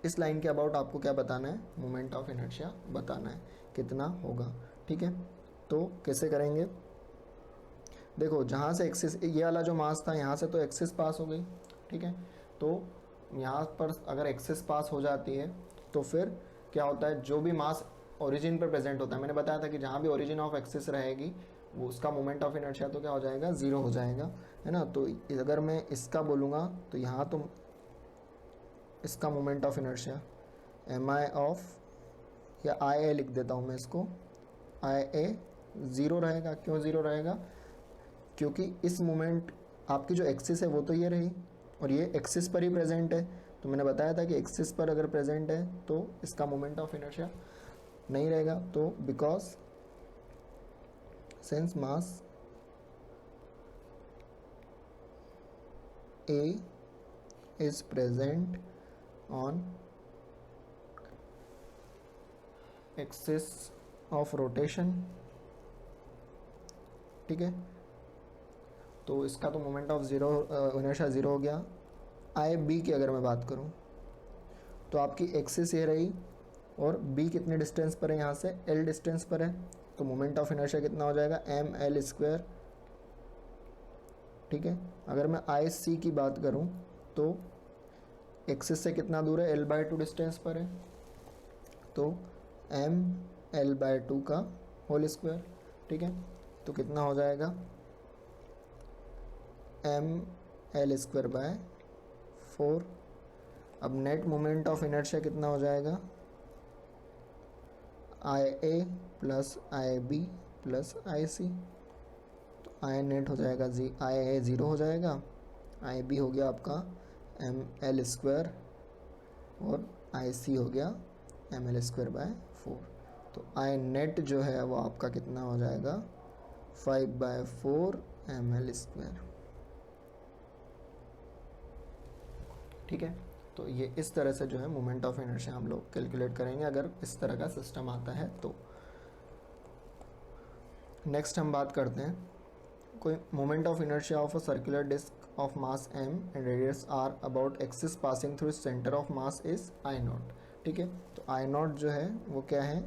Speaker 1: इस लाइन के अबाउट आपको क्या बताना है, मोमेंट ऑफ इनर्शिया बताना है, कितना होगा, ठीक है। तो कैसे करेंगे, देखो जहाँ से एक्सिस, ये वाला जो मास था यहाँ से तो एक्सिस पास हो गई, ठीक है। तो यहाँ पर अगर एक्सिस पास हो जाती है तो फिर क्या होता है, जो भी मास ओरिजिन पर प्रेजेंट होता है, मैंने बताया था कि जहाँ भी ओरिजिन ऑफ एक्सिस रहेगी वो उसका मोमेंट ऑफ इनर्शिया तो क्या हो जाएगा, 0 हो जाएगा, है ना। तो अगर मैं इसका बोलूँगा तो यहाँ तो इसका moment of inertia mi of, या IA लिख देता हूँ मैं इसको, IA 0 रहेगा। क्यों 0 रहेगा, क्योंकि इस मोमेंट, आपकी जो एक्सिस है वो तो ये रही और ये एक्सिस पर ही प्रेजेंट है। तो मैंने बताया था कि एक्सिस पर अगर प्रेजेंट है तो इसका मोमेंट ऑफ इनर्शिया नहीं रहेगा। तो because since mass A is present on axis of rotation, ठीक है। तो इसका तो मोमेंट ऑफ इनर्शिया 0 हो गया। IB की अगर मैं बात करूं तो आपकी एक्सिस ये रही और B कितने डिस्टेंस पर है, यहाँ से L डिस्टेंस पर है। तो मोमेंट ऑफ इनर्शिया कितना हो जाएगा, mL², ठीक है। अगर मैं IC की बात करूं तो एक्सिस से कितना दूर है, L/2 डिस्टेंस पर है। तो mL/2 का होल स्क्वायर, ठीक है। तो कितना हो जाएगा, mL² 4। अब नेट मोमेंट ऑफ इनर्शिया कितना हो जाएगा, आई ए प्लस आई बी प्लस आई सी। तो आई नेट हो जाएगा आई ए 0 हो जाएगा, आई बी हो गया आपका एम एल स्क्वायर और आई सी हो गया एम एल स्क्वायर बाय 4। तो आई नेट जो है वो आपका कितना हो जाएगा 5/4 एम एल स्क्वायर। ठीक है, तो ये इस तरह से जो है मोमेंट ऑफ इनर्शिया हम लोग कैलकुलेट करेंगे अगर इस तरह का सिस्टम आता है तो। नेक्स्ट हम बात करते हैं कोई moment of inertia of a circular disc of mass m and radius r about axis passing through centre of mass is I naught. ठीक है, तो आई नॉट जो है वो क्या है,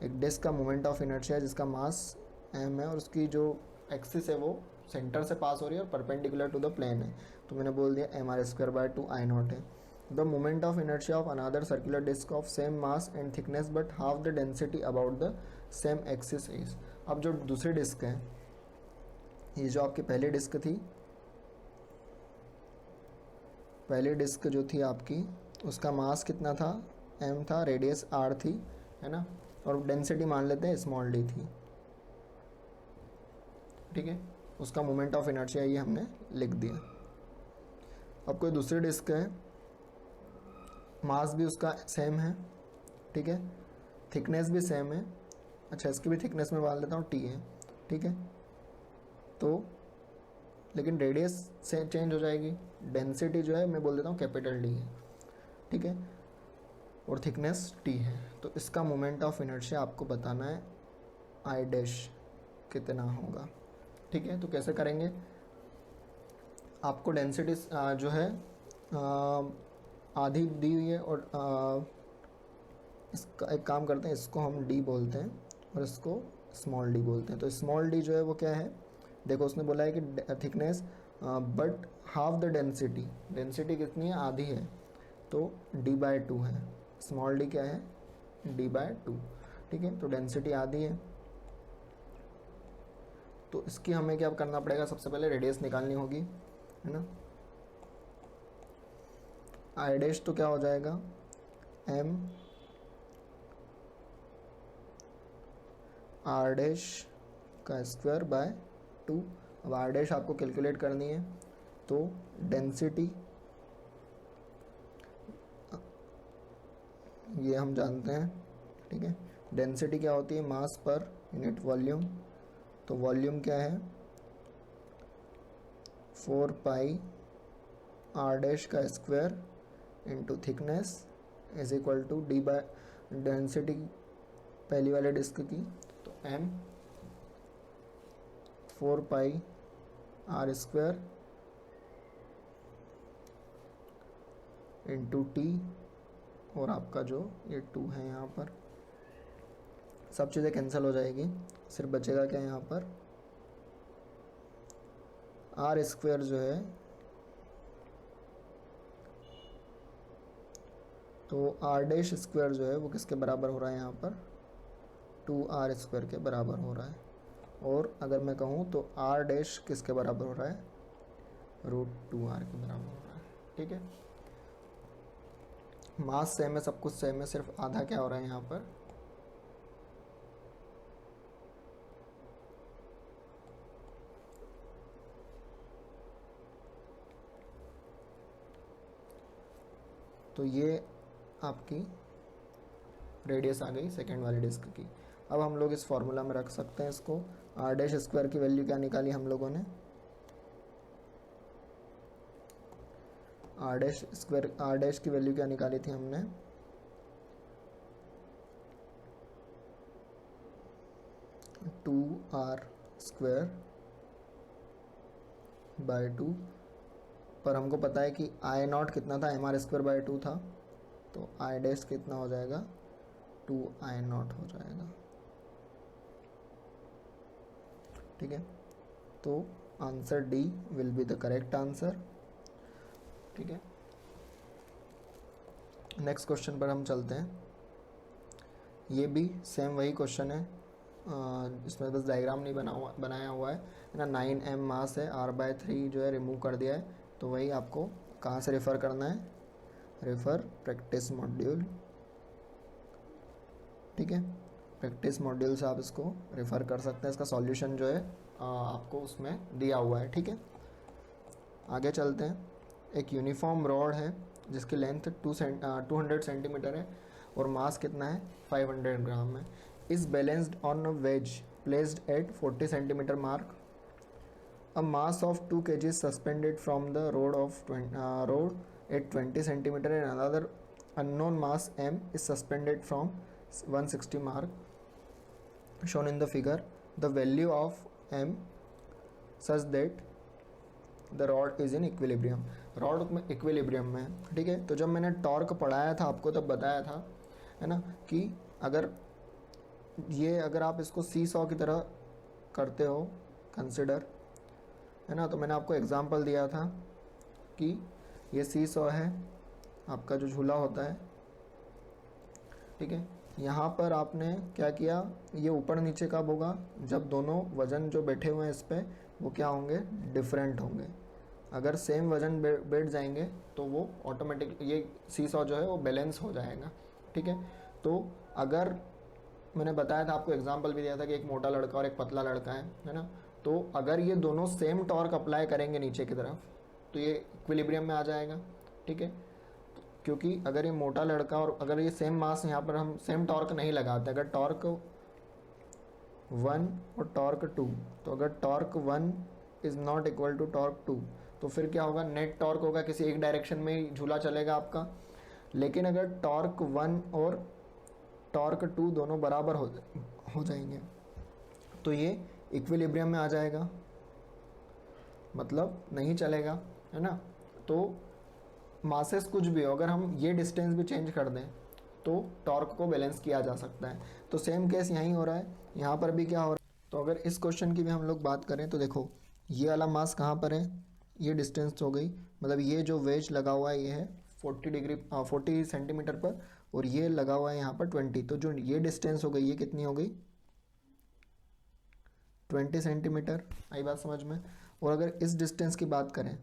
Speaker 1: एक डिस्क का मोमेंट ऑफ इनर्शिया है जिसका मास m है और उसकी जो एक्सिस है वो सेंटर से पास हो रही है और परपेंडिकुलर टू द प्लेन है। तो मैंने बोल दिया mr²/2 आई नॉट है। The moment of inertia of another circular disc of same mass and thickness but half the density about the same axis is. अब जो दूसरी डिस्क है, ये जो आपकी पहली डिस्क थी, पहली डिस्क जो थी आपकी उसका मास कितना था, m था, रेडियस r थी, है ना, और डेंसिटी मान लेते हैं स्मॉल d थी। ठीक है, उसका मोमेंट ऑफ इनर्शिया ये हमने लिख दिया। अब कोई दूसरी डिस्क है, मास भी उसका सेम है, ठीक है, थिकनेस भी सेम है, अच्छा इसकी भी थिकनेस में मान लेता हूँ t है। ठीक है, तो लेकिन रेडियस से चेंज हो जाएगी, डेंसिटी जो है मैं बोल देता हूँ कैपिटल D है। ठीक है, और थिकनेस t है। तो इसका मोमेंट ऑफ इनर्शिया आपको बताना है आई डैश कितना होगा। ठीक है, तो कैसे करेंगे, आपको डेंसिटी जो है आधी दी हुई है और इसका एक काम करते हैं, इसको हम d बोलते हैं और इसको स्मॉल d बोलते हैं। तो स्मॉल d जो है वो क्या है, देखो उसने बोला है कि thickness but half the density, density कितनी है, आधी है, तो d/2 है। स्मॉल d क्या है, d/2। ठीक है, तो डेंसिटी आधी है, तो इसकी हमें क्या करना पड़ेगा, सबसे पहले रेडियस निकालनी होगी, है ना। आई डैश तो क्या हो जाएगा m r डैश का स्क्वायर बाय 2। अब r डैश आपको कैलकुलेट करनी है, तो डेंसिटी ये हम जानते हैं। ठीक है, डेंसिटी क्या होती है, मास पर यूनिट वॉल्यूम। तो वॉल्यूम क्या है 4 पाई r डैश का square into thickness is equal to d by density पहली वाले डिस्क की, तो m 4 pi r square into t, और आपका जो ये 2 है यहाँ पर, सब चीज़ें कैंसिल हो जाएगी, सिर्फ बचेगा क्या यहाँ पर r स्क्वायर जो है, तो r डैश स्क्वायर जो है वो किसके बराबर हो रहा है, यहाँ पर 2r स्क्वायर के बराबर हो रहा है। और अगर मैं कहूँ तो r डैश किसके बराबर हो रहा है, √2r के बराबर हो रहा है। ठीक है, मास सेम है, सब कुछ सेम है, सिर्फ आधा क्या हो रहा है यहाँ पर तो ये आपकी रेडियस आ गई सेकेंड वाली डिस्क की। अब हम लोग इस फॉर्मूला में रख सकते हैं इसको, r डैश स्क्वायर की वैल्यू क्या निकाली हम लोगों ने, r dash square, r dash की वैल्यू क्या निकाली थी हमने, टू आर स्क्वायर बाय 2, पर हमको पता है कि आई नॉट कितना था, mr²/2 था, तो आई डैश कितना हो जाएगा 2i0 हो जाएगा। ठीक है, तो answer D will be the correct answer. ठीक है, नेक्स्ट क्वेश्चन पर हम चलते हैं। ये भी सेम वही क्वेश्चन है, इसमें बस डायग्राम नहीं बनाया हुआ है ना। 9m मास है, r/3 जो है रिमूव कर दिया है, तो वही आपको कहाँ से रेफ़र करना है, रेफ़र प्रैक्टिस मॉड्यूल, ठीक है। प्रैक्टिस मॉड्यूल से आप इसको रेफ़र कर सकते हैं, इसका सॉल्यूशन जो है आपको उसमें दिया हुआ है, ठीक है। आगे चलते हैं। एक यूनिफॉर्म रॉड है जिसकी लेंथ 200 सेंटीमीटर है और मास कितना है 500 ग्राम है। इस balanced on a wedge placed at 40 centimetre mark. A mass of 2 kg is suspended from the rod at 20 centimeter and another unknown mass m is suspended from 160 mark shown in the figure. The value of m such that the rod is in equilibrium. Rod में इक्विलिब्रियम में है, ठीक है। तो जब मैंने टॉर्क पढ़ाया था आपको तब बताया था, है ना, कि अगर आप इसको सी सॉ की तरह करते हो कंसिडर, है ना, तो मैंने आपको एग्जांपल दिया था कि ये सी सॉ है, आपका जो झूला होता है, ठीक है। यहाँ पर आपने क्या किया, ये ऊपर नीचे कब होगा, जब दोनों वज़न जो बैठे हुए हैं इस पर वो क्या होंगे, डिफरेंट होंगे। अगर सेम वज़न बैठ जाएंगे तो वो ऑटोमेटिक ये सी सॉ जो है वो बैलेंस हो जाएगा, ठीक है। तो अगर मैंने बताया था आपको, एग्जांपल भी दिया था कि एक मोटा लड़का और एक पतला लड़का है ना, तो अगर ये दोनों सेम टॉर्क अप्लाई करेंगे नीचे की तरफ तो ये इक्विलिब्रियम में आ जाएगा, ठीक है। क्योंकि अगर ये मोटा लड़का और अगर ये सेम मास, यहाँ पर हम सेम टॉर्क नहीं लगाते, अगर टॉर्क 1 और टॉर्क 2, तो अगर torque 1 is not equal to torque 2 तो फिर क्या होगा, नेट टॉर्क होगा, किसी एक डायरेक्शन में ही झूला चलेगा आपका। लेकिन अगर टॉर्क 1 और टॉर्क 2 दोनों बराबर हो जाएंगे तो ये इक्विलिब्रियम में आ जाएगा, मतलब नहीं चलेगा, है ना। तो मासेस कुछ भी हो, अगर हम ये डिस्टेंस भी चेंज कर दें तो टॉर्क को बैलेंस किया जा सकता है। तो सेम केस यहीं हो रहा है, यहाँ पर भी क्या हो रहा है। तो अगर इस क्वेश्चन की भी हम लोग बात करें तो देखो, ये वाला मास कहाँ पर है, ये डिस्टेंस हो गई, मतलब ये जो वेज लगा हुआ है ये है 40 सेंटीमीटर पर, और ये लगा हुआ है यहाँ पर 20। तो जो ये डिस्टेंस हो गई ये कितनी हो गई, 20 सेंटीमीटर। आई बात समझ में। और अगर इस डिस्टेंस की बात करें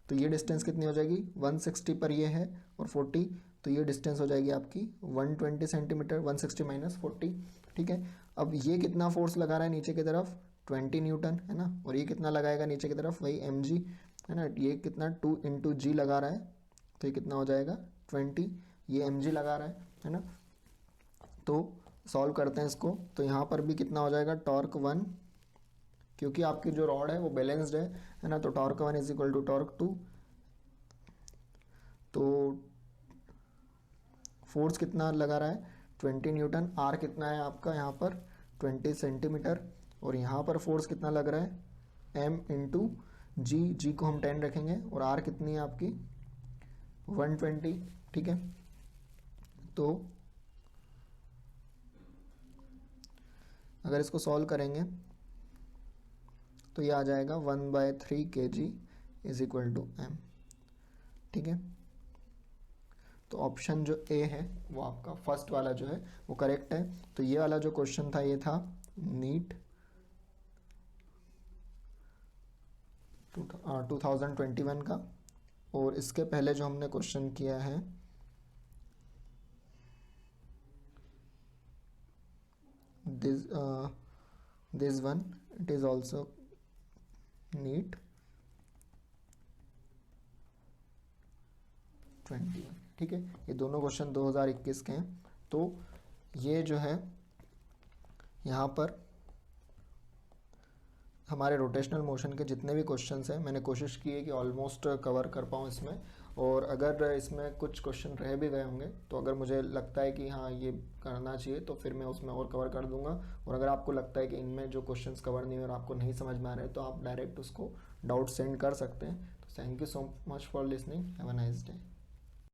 Speaker 1: तो ये डिस्टेंस कितनी हो जाएगी, 160 पर ये है और 40, तो ये डिस्टेंस हो जाएगी आपकी 120 सेंटीमीटर, 160 माइनस 40, ठीक है। अब ये कितना फोर्स लगा रहा है नीचे की तरफ, 20 न्यूटन, है ना, और ये कितना लगाएगा नीचे की तरफ, वही mg, है ना। ये कितना 2 × g लगा रहा है, तो ये कितना हो जाएगा 20, ये mg लगा रहा है ना। तो सॉल्व करते हैं इसको, तो यहाँ पर भी कितना हो जाएगा, टॉर्क 1, क्योंकि आपकी जो रॉड है वो बैलेंस्ड है ना, तो torque 1 is equal to torque 2। तो फोर्स कितना लगा रहा है, 20 न्यूटन। आर कितना है आपका यहाँ पर 20 सेंटीमीटर, और यहाँ पर फोर्स कितना लग रहा है m × जी को हम 10 रखेंगे, और आर कितनी है आपकी 120, ठीक है। तो अगर इसको सॉल्व करेंगे तो ये आ जाएगा 1/3 kg is equal to m, ठीक है। तो ऑप्शन जो ए है वो आपका फर्स्ट वाला जो है वो करेक्ट है। तो ये वाला जो क्वेश्चन था ये था नीट 2021 का, और इसके पहले जो हमने क्वेश्चन किया है this one, it is also NEET 21, ठीक है। ये दोनों क्वेश्चन 2021 के हैं। तो ये जो है यहाँ पर हमारे रोटेशनल मोशन के जितने भी क्वेश्चंस हैं मैंने कोशिश की है कि ऑलमोस्ट कवर कर पाऊँ इसमें, और अगर इसमें कुछ क्वेश्चन रह भी गए होंगे तो अगर मुझे लगता है कि हाँ ये करना चाहिए तो फिर मैं उसमें और कवर कर दूंगा। और अगर आपको लगता है कि इनमें जो क्वेश्चंस कवर नहीं हुए और आपको नहीं समझ में आ रहे तो आप डायरेक्ट उसको डाउट सेंड कर सकते हैं। तो thank you so much for listening, have a nice day.